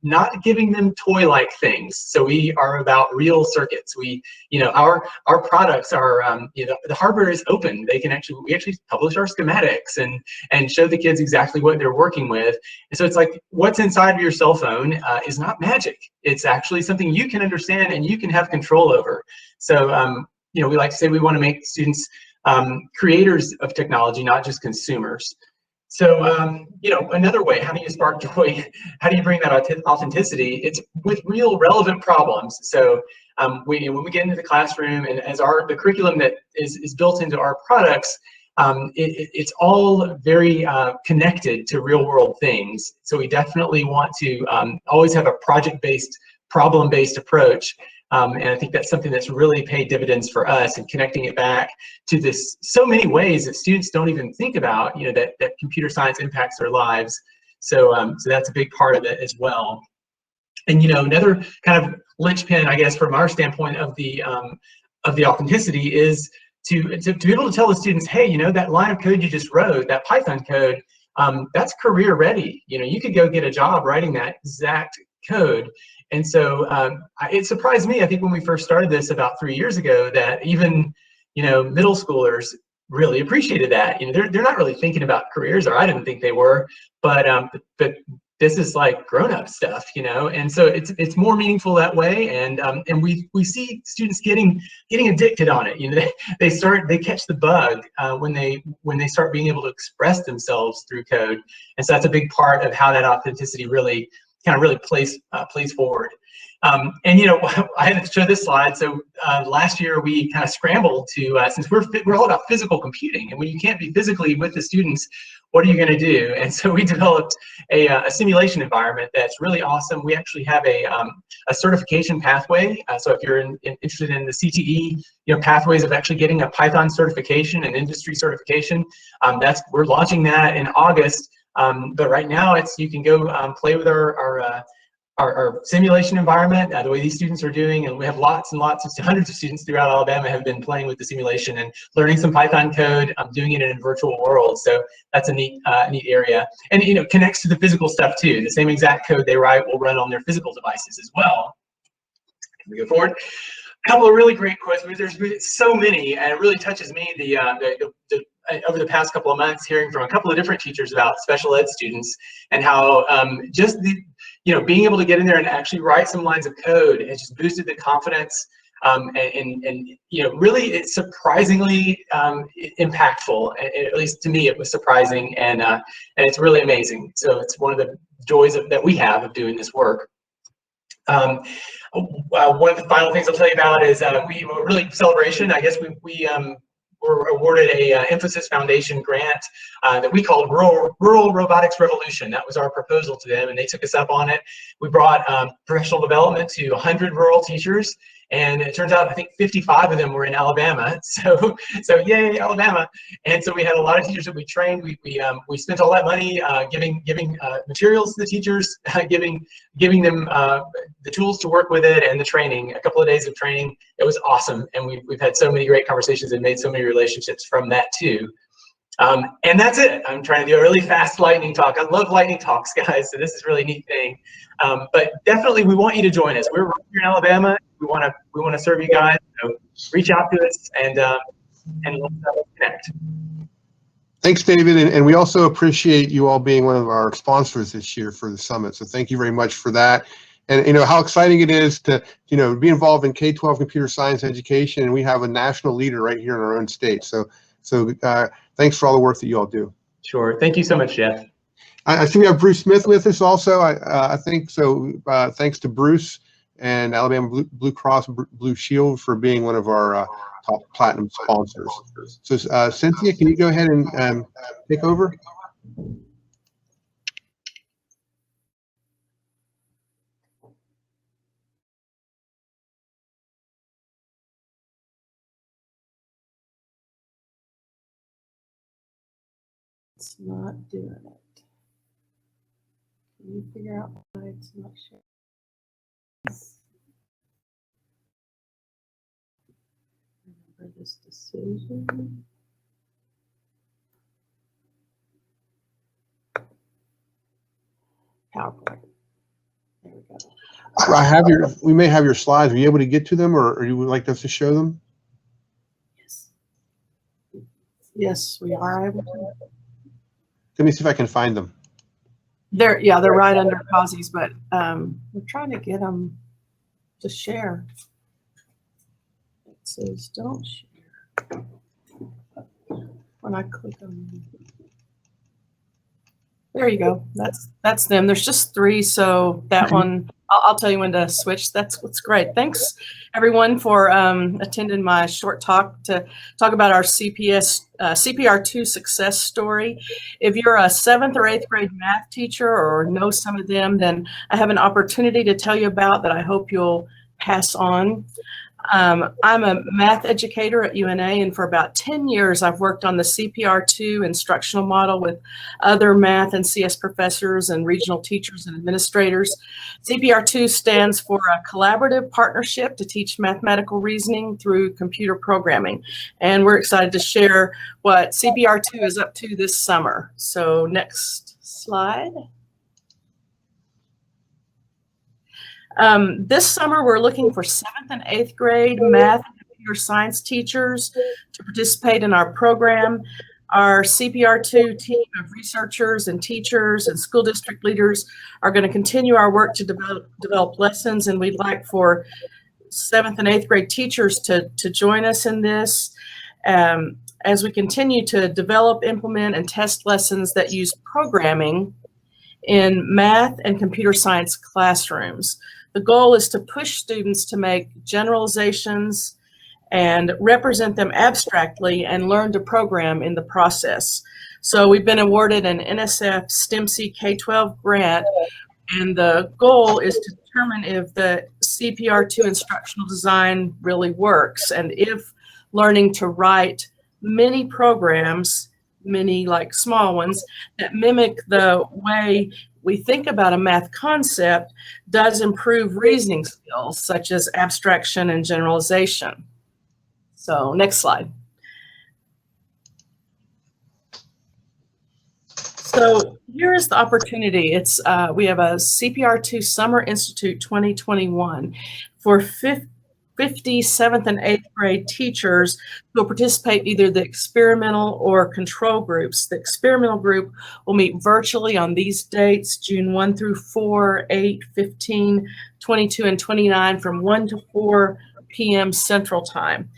not giving them toy-like things. So we are about real circuits. We, you know, our products are, you know, the hardware is open. They can we actually publish our schematics and show the kids exactly what they're working with. And so it's like, what's inside of your cell phone is not magic. It's actually something you can understand and you can have control over. So you know, we like to say we want to make students creators of technology, not just consumers. So, you know, another way, how do you spark joy? How do you bring that authenticity? It's with real relevant problems. So when we get into the classroom, and as the curriculum that is built into our products, it's all very connected to real world things. So we definitely want to always have a project-based, problem-based approach. And I think that's something that's really paid dividends for us, and connecting it back to this so many ways that students don't even think about, you know, that computer science impacts their lives. So so that's a big part of it as well. And you know, another kind of linchpin, I guess, from our standpoint of the authenticity is to be able to tell the students, hey, you know, that line of code you just wrote, that Python code, that's career ready. You know, you could go get a job writing that exact code. And so it surprised me, I think, when we first started this about 3 years ago, that even, you know, middle schoolers really appreciated that. You know, they're not really thinking about careers, or I didn't think they were, but this is like grown-up stuff, you know, and so it's more meaningful that way. And we see students getting addicted on it. You know, they catch the bug when they start being able to express themselves through code. And so that's a big part of how that authenticity really plays forward. And you know, I had to show this slide. So last year we kind of scrambled to, since we're all about physical computing, and when you can't be physically with the students, what are you going to do? And so we developed a simulation environment that's really awesome. We actually have a certification pathway. So if you're interested in the CTE, you know, pathways of actually getting a Python certification and industry certification, we're launching that in August. But right now, you can go play with our simulation environment, the way these students are doing, and we have lots and lots of hundreds of students throughout Alabama have been playing with the simulation and learning some Python code, doing it in a virtual world. So that's a neat area, and you know, connects to the physical stuff too. The same exact code they write will run on their physical devices as well. Can we go forward? A couple of really great quotes. There's so many, and it really touches me. Over the past couple of months, hearing from a couple of different teachers about special ed students, and how just being able to get in there and actually write some lines of code has just boosted the confidence and really it's surprisingly impactful. At least to me, it was surprising, and it's really amazing. So it's one of the joys that we have of doing this work. One of the final things I'll tell you about is we were really celebration. I guess we were awarded a Emphasis Foundation grant that we called Rural Robotics Revolution. That was our proposal to them, and they took us up on it. We brought professional development to 100 rural teachers, and it turns out I think 55 of them were in Alabama. So yay, Alabama! And so we had a lot of teachers that we trained. We spent all that money giving materials to the teachers, giving them the tools to work with it and the training. A couple of days of training. It was awesome, and we've had so many great conversations and made so many relationships from that too. And that's it. I'm trying to do a really fast lightning talk. I love lightning talks, guys. So this is a really neat thing. But definitely, we want you to join us. We're right here in Alabama. We want to serve you guys. So reach out to us and let's connect. Thanks, David, and we also appreciate you all being one of our sponsors this year for the summit. So thank you very much for that. And how exciting it is to be involved in K-12 computer science education, and we have a national leader right here in our own state. So thanks for all the work that you all do. Sure. Thank you so much, Jeff. I see we have Bruce Smith with us also. I think so. Thanks to Bruce and Alabama Blue Cross Blue Shield for being one of our top platinum sponsors. So Cynthia, can you go ahead and take over? It's not doing it. Can you figure out why it's not sharing? Remember this decision. PowerPoint. There we go. We may have your slides. Are you able to get to them, or you would like us to show them? Yes. Yes, we are able to. Let me see if I can find them. They're right under Posie's, but we're trying to get them to share. It says don't share. When I click on, there you go. That's them. There's just 3, so that one I'll tell you when to switch. That's what's great. Thanks everyone for attending my short talk to talk about our CPR2 success story. If you're a 7th or 8th grade math teacher or know some of them, then I have an opportunity to tell you about that I hope you'll pass on. I'm a math educator at UNA, and for about 10 years, I've worked on the CPR2 instructional model with other math and CS professors and regional teachers and administrators. CPR2 stands for a collaborative partnership to teach mathematical reasoning through computer programming. And we're excited to share what CPR2 is up to this summer. So next slide. This summer, we're looking for 7th and 8th grade math and computer science teachers to participate in our program. Our CPR2 team of researchers and teachers and school district leaders are going to continue our work to develop lessons, and we'd like for 7th and 8th grade teachers to join us in this as we continue to develop, implement, and test lessons that use programming in math and computer science classrooms. The goal is to push students to make generalizations and represent them abstractly and learn to program in the process. So we've been awarded an NSF STEMC K-12 grant, and the goal is to determine if the CPR2 instructional design really works, and if learning to write many programs, many like small ones, that mimic the way we think about a math concept does improve reasoning skills such as abstraction and generalization. So next slide. So here is the opportunity. It's we have a CPR2 Summer Institute 2021 for 57th and 8th grade teachers who will participate either the experimental or control groups. The experimental group will meet virtually on these dates, June 1 through 4, 8, 15, 22, and 29 from 1 to 4 p.m. Central Time.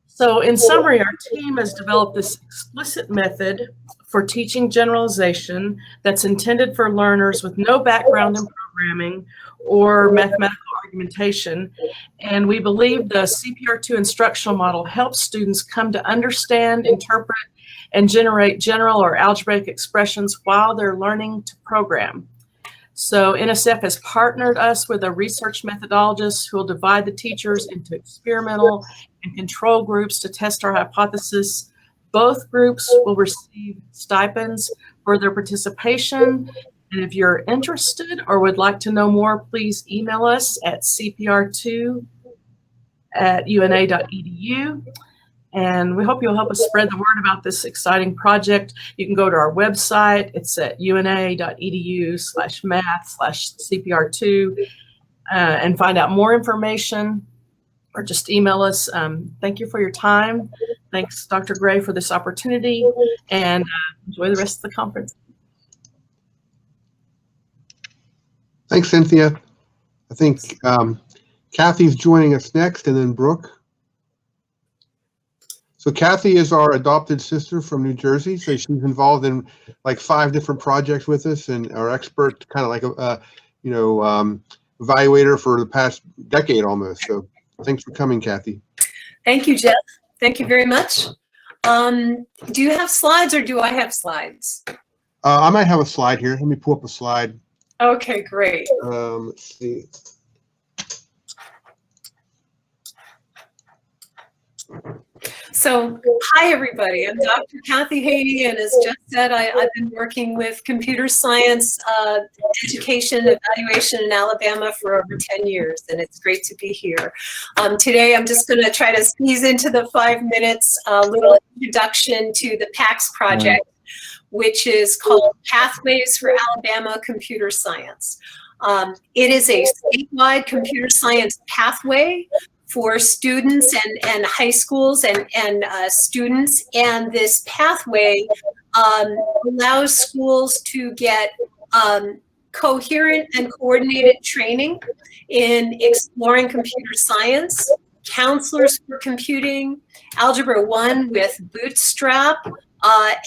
So in summary, our team has developed this explicit method for teaching generalization that's intended for learners with no background in programming or mathematical argumentation. And we believe the CPR2 instructional model helps students come to understand, interpret, and generate general or algebraic expressions while they're learning to program. So NSF has partnered us with a research methodologist who will divide the teachers into experimental and control groups to test our hypothesis. Both groups will receive stipends for their participation. And if you're interested or would like to know more, please email us at cpr2@una.edu. And we hope you'll help us spread the word about this exciting project. You can go to our website. It's at una.edu/math/CPR2 and find out more information, or just email us. Thank you for your time. Thanks, Dr. Gray, for this opportunity, and enjoy the rest of the conference. Thanks, Cynthia. I think Kathy's joining us next, and then Brooke. So Kathy is our adopted sister from New Jersey. So she's involved in like 5 different projects with us, and our expert, kind of like a evaluator for the past decade almost. So thanks for coming, Kathy. Thank you, Jeff. Thank you very much. Do you have slides, or do I have slides? I might have a slide here. Let me pull up a slide. Okay, great. Let's see. So, hi everybody, I'm Dr. Kathy Haney, and as Jeff said, I've been working with computer science education evaluation in Alabama for over 10 years, and it's great to be here. Today I'm just going to try to squeeze into the 5 minutes a little introduction to the PACS project, which is called Pathways for Alabama Computer Science. It is a statewide computer science pathway for students and high schools and students, and this pathway allows schools to get coherent and coordinated training in exploring computer science, counselors for computing, Algebra 1 with Bootstrap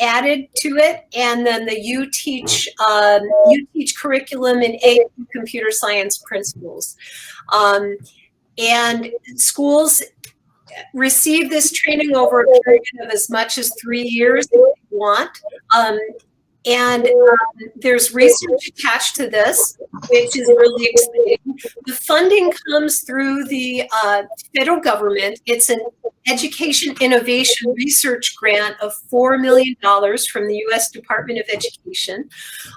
added to it, and then the You Teach curriculum in AP computer science principles. And schools receive this training over a period of as much as 3 years if you want. There's research attached to this, which is really exciting. The funding comes through the federal government. It's an Education Innovation Research Grant of $4 million from the U.S. Department of Education.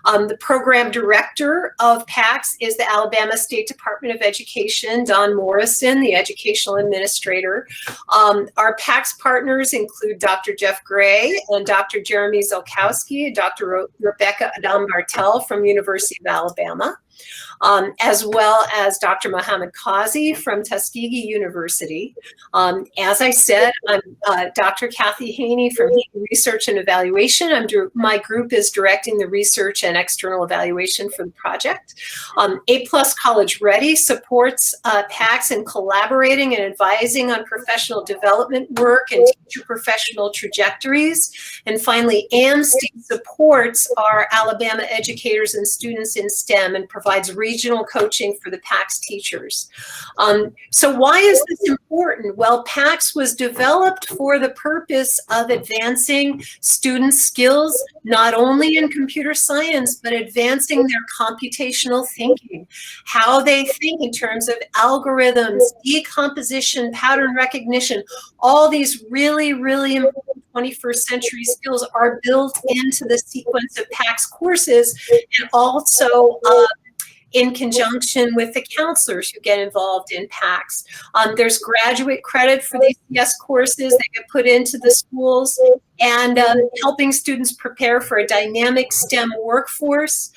The program director of PACS is the Alabama State Department of Education, Don Morrison, the educational administrator. Our PACS partners include Dr. Jeff Gray and Dr. Jeremy Zelkowski and Dr. Rebecca Adam-Bartel from University of Alabama, as well as Dr. Mohammed Qazi from Tuskegee University. As I said, I'm Dr. Kathy Haney from Haney Research and Evaluation. My group is directing the research and external evaluation for the project. A+ College Ready supports PACS in collaborating and advising on professional development work and teacher professional trajectories. And finally, AMSTE supports our Alabama educators and students in STEM and provides regional coaching for the PACS teachers. So why is this important? Well, PACS was developed for the purpose of advancing students' skills, not only in computer science, but advancing their computational thinking, how they think in terms of algorithms, decomposition, pattern recognition. All these really, really important 21st century skills are built into the sequence of PACS courses, and also in conjunction with the counselors who get involved in PACS. There's graduate credit for these CS courses that get put into the schools, and helping students prepare for a dynamic STEM workforce.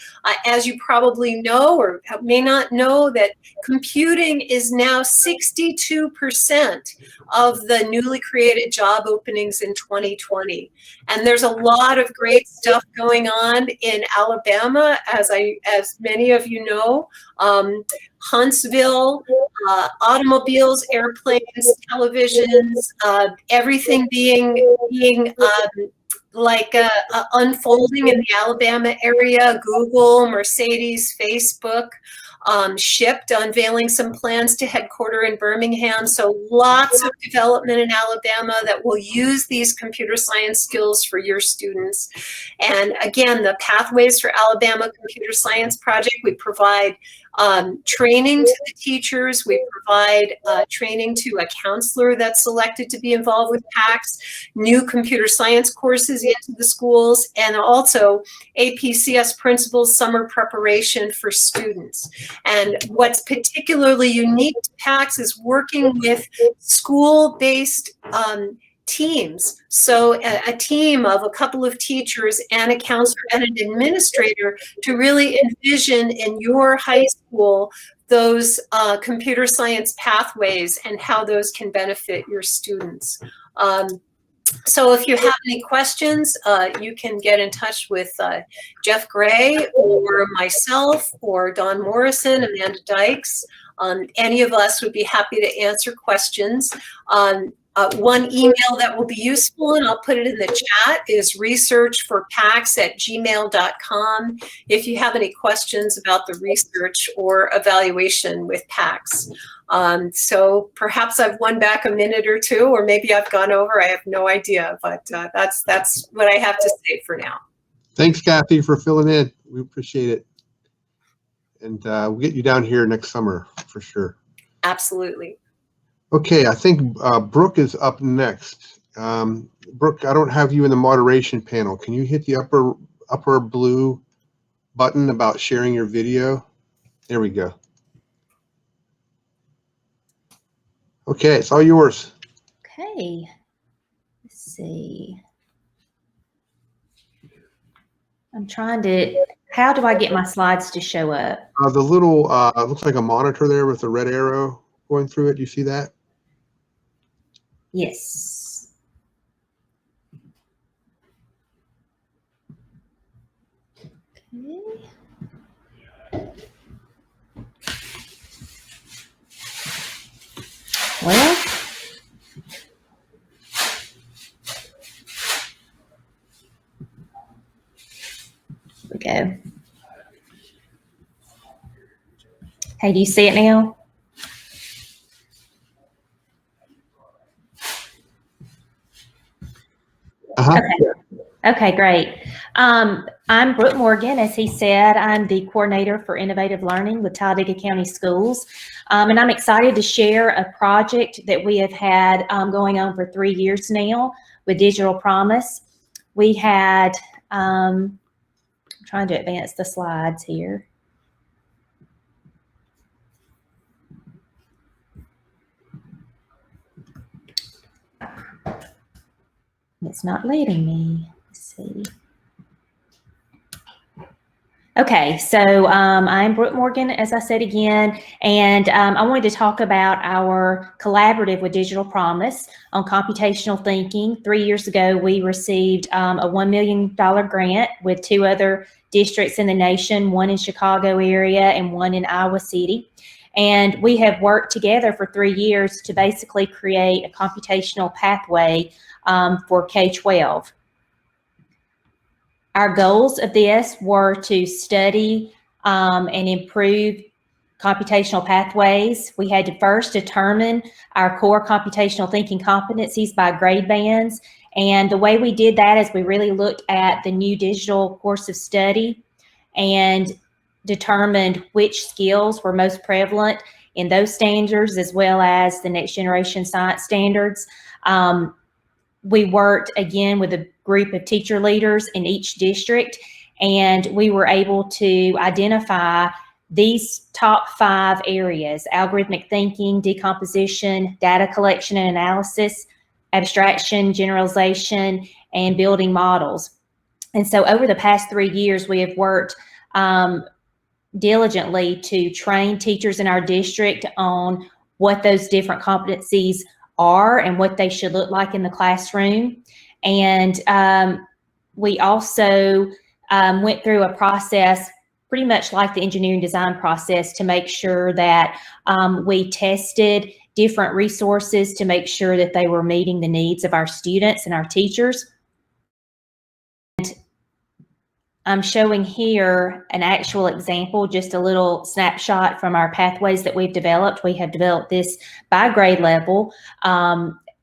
As you probably know or may not know, that computing is now 62% of the newly created job openings in 2020. And there's a lot of great stuff going on in Alabama, as many of you know. Huntsville, automobiles, airplanes, televisions, everything being unfolding in the Alabama area. Google, Mercedes, Facebook shipped, unveiling some plans to headquarter in Birmingham. So lots of development in Alabama that will use these computer science skills for your students. And again, the Pathways for Alabama Computer Science Project, we provide training to the teachers. We provide training to a counselor that's selected to be involved with PACS, new computer science courses into the schools, and also APCS principals summer preparation for students. And what's particularly unique to PACS is working with school-based teams. So a team of a couple of teachers and a counselor and an administrator to really envision in your high school those computer science pathways and how those can benefit your students. So if you have any questions, you can get in touch with Jeff Gray or myself or Don Morrison, Amanda Dykes. Any of us would be happy to answer questions. One email that will be useful, and I'll put it in the chat, is researchforpacs@gmail.com if you have any questions about the research or evaluation with PACS. So perhaps I've won back a minute or two, or maybe I've gone over. I have no idea, but that's what I have to say for now. Thanks, Kathy, for filling in. We appreciate it. And we'll get you down here next summer for sure. Absolutely. Okay, I think Brooke is up next. Brooke, I don't have you in the moderation panel. Can you hit the upper blue button about sharing your video? There we go. Okay, it's all yours. Okay, let's see. I'm trying to, how do I get my slides to show up? The little, looks like a monitor there with a red arrow going through it. Do you see that? Yes. Okay. Well, here we go. Hey, do you see it now? Uh-huh. Okay, great. I'm Brooke Morgan. As he said, I'm the coordinator for innovative learning with Talladega County Schools. And I'm excited to share a project that we have had going on for 3 years now with Digital Promise. We had, I'm trying to advance the slides here. It's not letting me. Let's see. Okay, so I'm Brooke Morgan, as I said again, and I wanted to talk about our collaborative with Digital Promise on computational thinking. 3 years ago, we received a $1 million grant with 2 other districts in the nation, one in Chicago area and one in Iowa City. And we have worked together for 3 years to basically create a computational pathway for K-12. Our goals of this were to study and improve computational pathways. We had to first determine our core computational thinking competencies by grade bands. And the way we did that is we really looked at the new digital course of study and determined which skills were most prevalent in those standards, as well as the next generation science standards. We worked again with a group of teacher leaders in each district, and we were able to identify these top 5 areas: algorithmic thinking, decomposition, data collection and analysis, abstraction, generalization, and building models. And so over the past 3 years, we have worked diligently to train teachers in our district on what those different competencies are and what they should look like in the classroom. And we also went through a process pretty much like the engineering design process to make sure that we tested different resources to make sure that they were meeting the needs of our students and our teachers. And I'm showing here an actual example, just a little snapshot from our pathways that we've developed. We have developed this by grade level.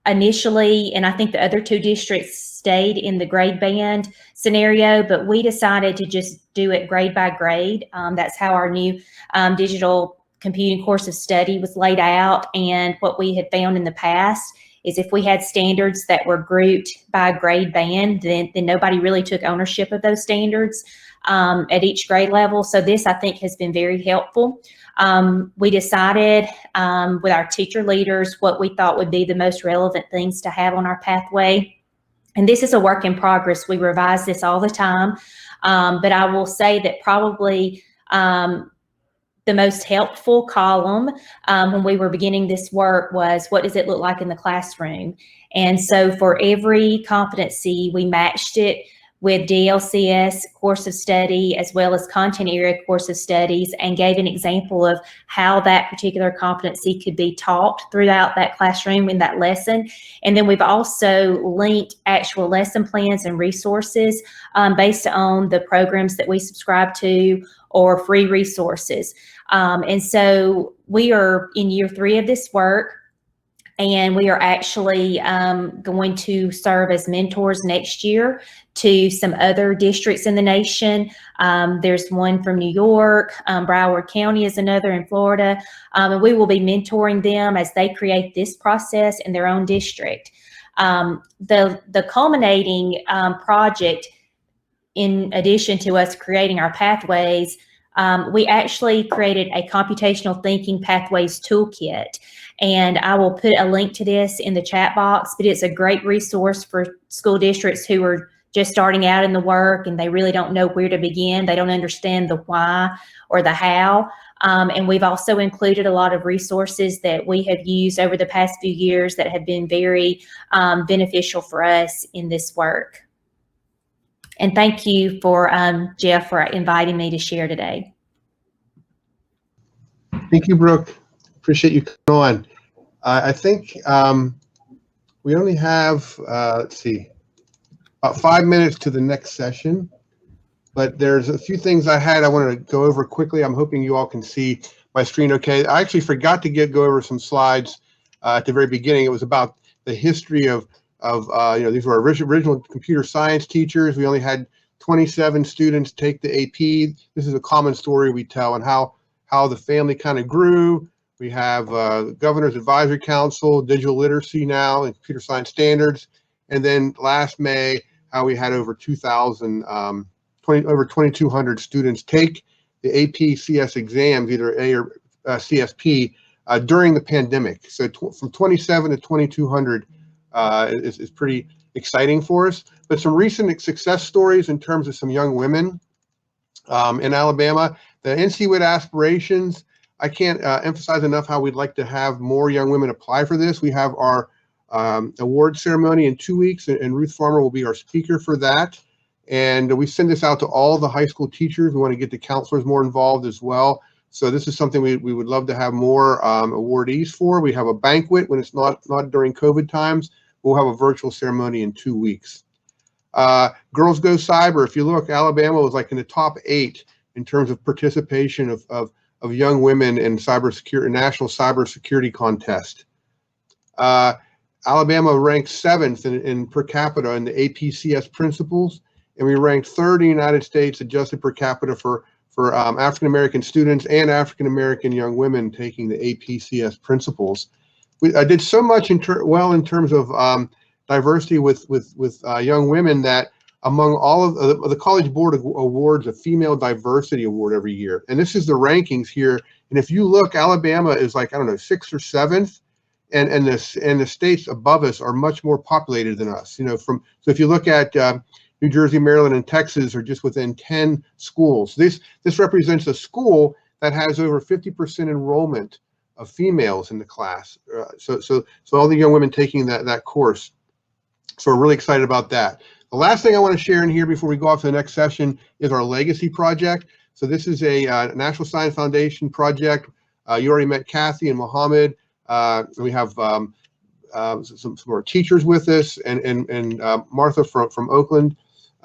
Initially, and I think the other two districts stayed in the grade band scenario, but we decided to just do it grade by grade. That's how our new digital computing course of study was laid out. And what we had found in the past is if we had standards that were grouped by grade band, then nobody really took ownership of those standards at each grade level. So this, I think, has been very helpful. We decided with our teacher leaders what we thought would be the most relevant things to have on our pathway. And this is a work in progress. We revise this all the time. But I will say that probably the most helpful column when we were beginning this work was, what does it look like in the classroom? And so for every competency, we matched it with DLCS course of study as well as content area course of studies, and gave an example of how that particular competency could be taught throughout that classroom in that lesson. And then we've also linked actual lesson plans and resources based on the programs that we subscribe to or free resources. And so we are in year 3 of this work. And we are actually going to serve as mentors next year to some other districts in the nation. There's one from New York, Broward County is another in Florida, and we will be mentoring them as they create this process in their own district. The culminating project, in addition to us creating our pathways, we actually created a computational thinking pathways toolkit. And I will put a link to this in the chat box, but it's a great resource for school districts who are just starting out in the work and they really don't know where to begin. They don't understand the why or the how. And we've also included a lot of resources that we have used over the past few years that have been very beneficial for us in this work. And thank you for Jeff for inviting me to share today. Thank you, Brooke. Appreciate you coming on. I think we only have, let's see, about 5 minutes to the next session, but there's a few things I wanted to go over quickly. I'm hoping you all can see my screen okay. I actually forgot to go over some slides at the very beginning. It was about the history of these were original computer science teachers. We only had 27 students take the AP. This is a common story we tell, and how the family kind of grew. We have Governor's Advisory Council, digital literacy now, and computer science standards. And then last May, how we had over 2,200 students take the AP CS exams, either A or CSP, during the pandemic. So from 27 to 2,200 is pretty exciting for us. But some recent success stories in terms of some young women in Alabama. The NC-WIT aspirations, I can't emphasize enough how we'd like to have more young women apply for this. We have our award ceremony in 2 weeks, and Ruth Farmer will be our speaker for that. And we send this out to all the high school teachers. We want to get the counselors more involved as well. So this is something we would love to have more awardees for. We have a banquet when it's not during COVID times. We'll have a virtual ceremony in 2 weeks. Girls Go Cyber, if you look, Alabama was like in the top 8 in terms of participation of young women in cybersecurity, national cybersecurity contest. Alabama ranked 7th in per capita in the APCS principles, and we ranked 3rd in the United States adjusted per capita for African-American students and African-American young women taking the APCS principles. I did so much in terms of diversity with young women that among all of the College Board awards a female diversity award every year. And this is the rankings here. And if you look, Alabama is like, I don't know, 6th or 7th. And the states above us are much more populated than us. So if you look at New Jersey, Maryland, and Texas are just within 10 schools. This represents a school that has over 50% enrollment of females in the class. So all the young women taking that course. So we're really excited about that. The last thing I want to share in here before we go off to the next session is our legacy project. So this is a National Science Foundation project. You already met Kathy and Mohammed. We have some more teachers with us, and Martha from Oakland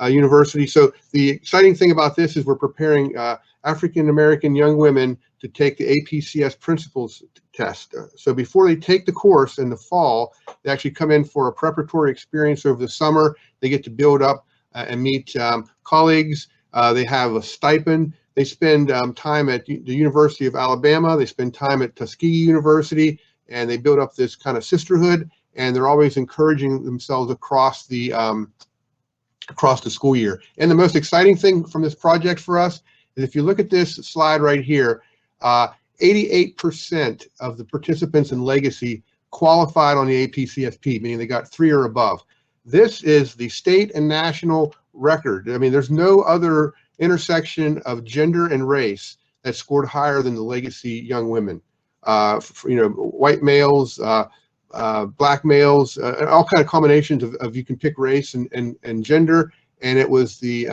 University. So the exciting thing about this is we're preparing African American young women to take the APCS principles test. So before they take the course in the fall, they actually come in for a preparatory experience over the summer. They get to build up and meet colleagues. They have a stipend. They spend time at the University of Alabama. They spend time at Tuskegee University, and they build up this kind of sisterhood. And they're always encouraging themselves across the school year. And the most exciting thing from this project for us is if you look at this slide right here, 88% of the participants in Legacy qualified on the APCSP, meaning they got 3 or above. This is the state and national record. I mean, there's no other intersection of gender and race that scored higher than the Legacy young women. White males, black males, all kind of combinations of you can pick race and gender. And it was the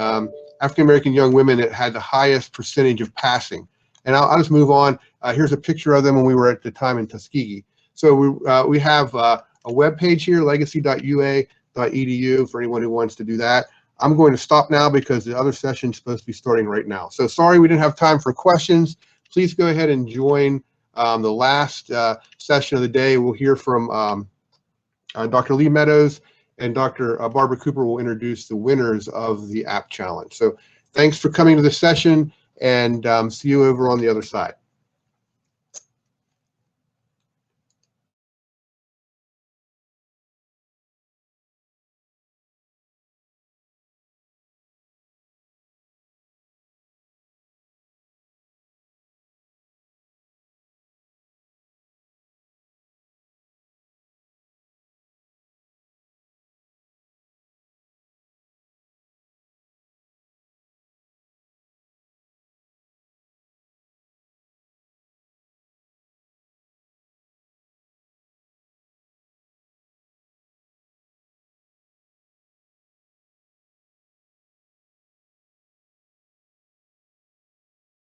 African American young women that had the highest percentage of passing. And I'll just move on. Here's a picture of them when we were at the time in Tuskegee. So we have a web page here, legacy.ua.edu, for anyone who wants to do that. I'm going to stop now because the other session is supposed to be starting right now. So sorry we didn't have time for questions. Please go ahead and join the last session of the day. We'll hear from Dr. Lee Meadows, and Dr. Barbara Cooper will introduce the winners of the app challenge. So thanks for coming to the session, and see you over on the other side.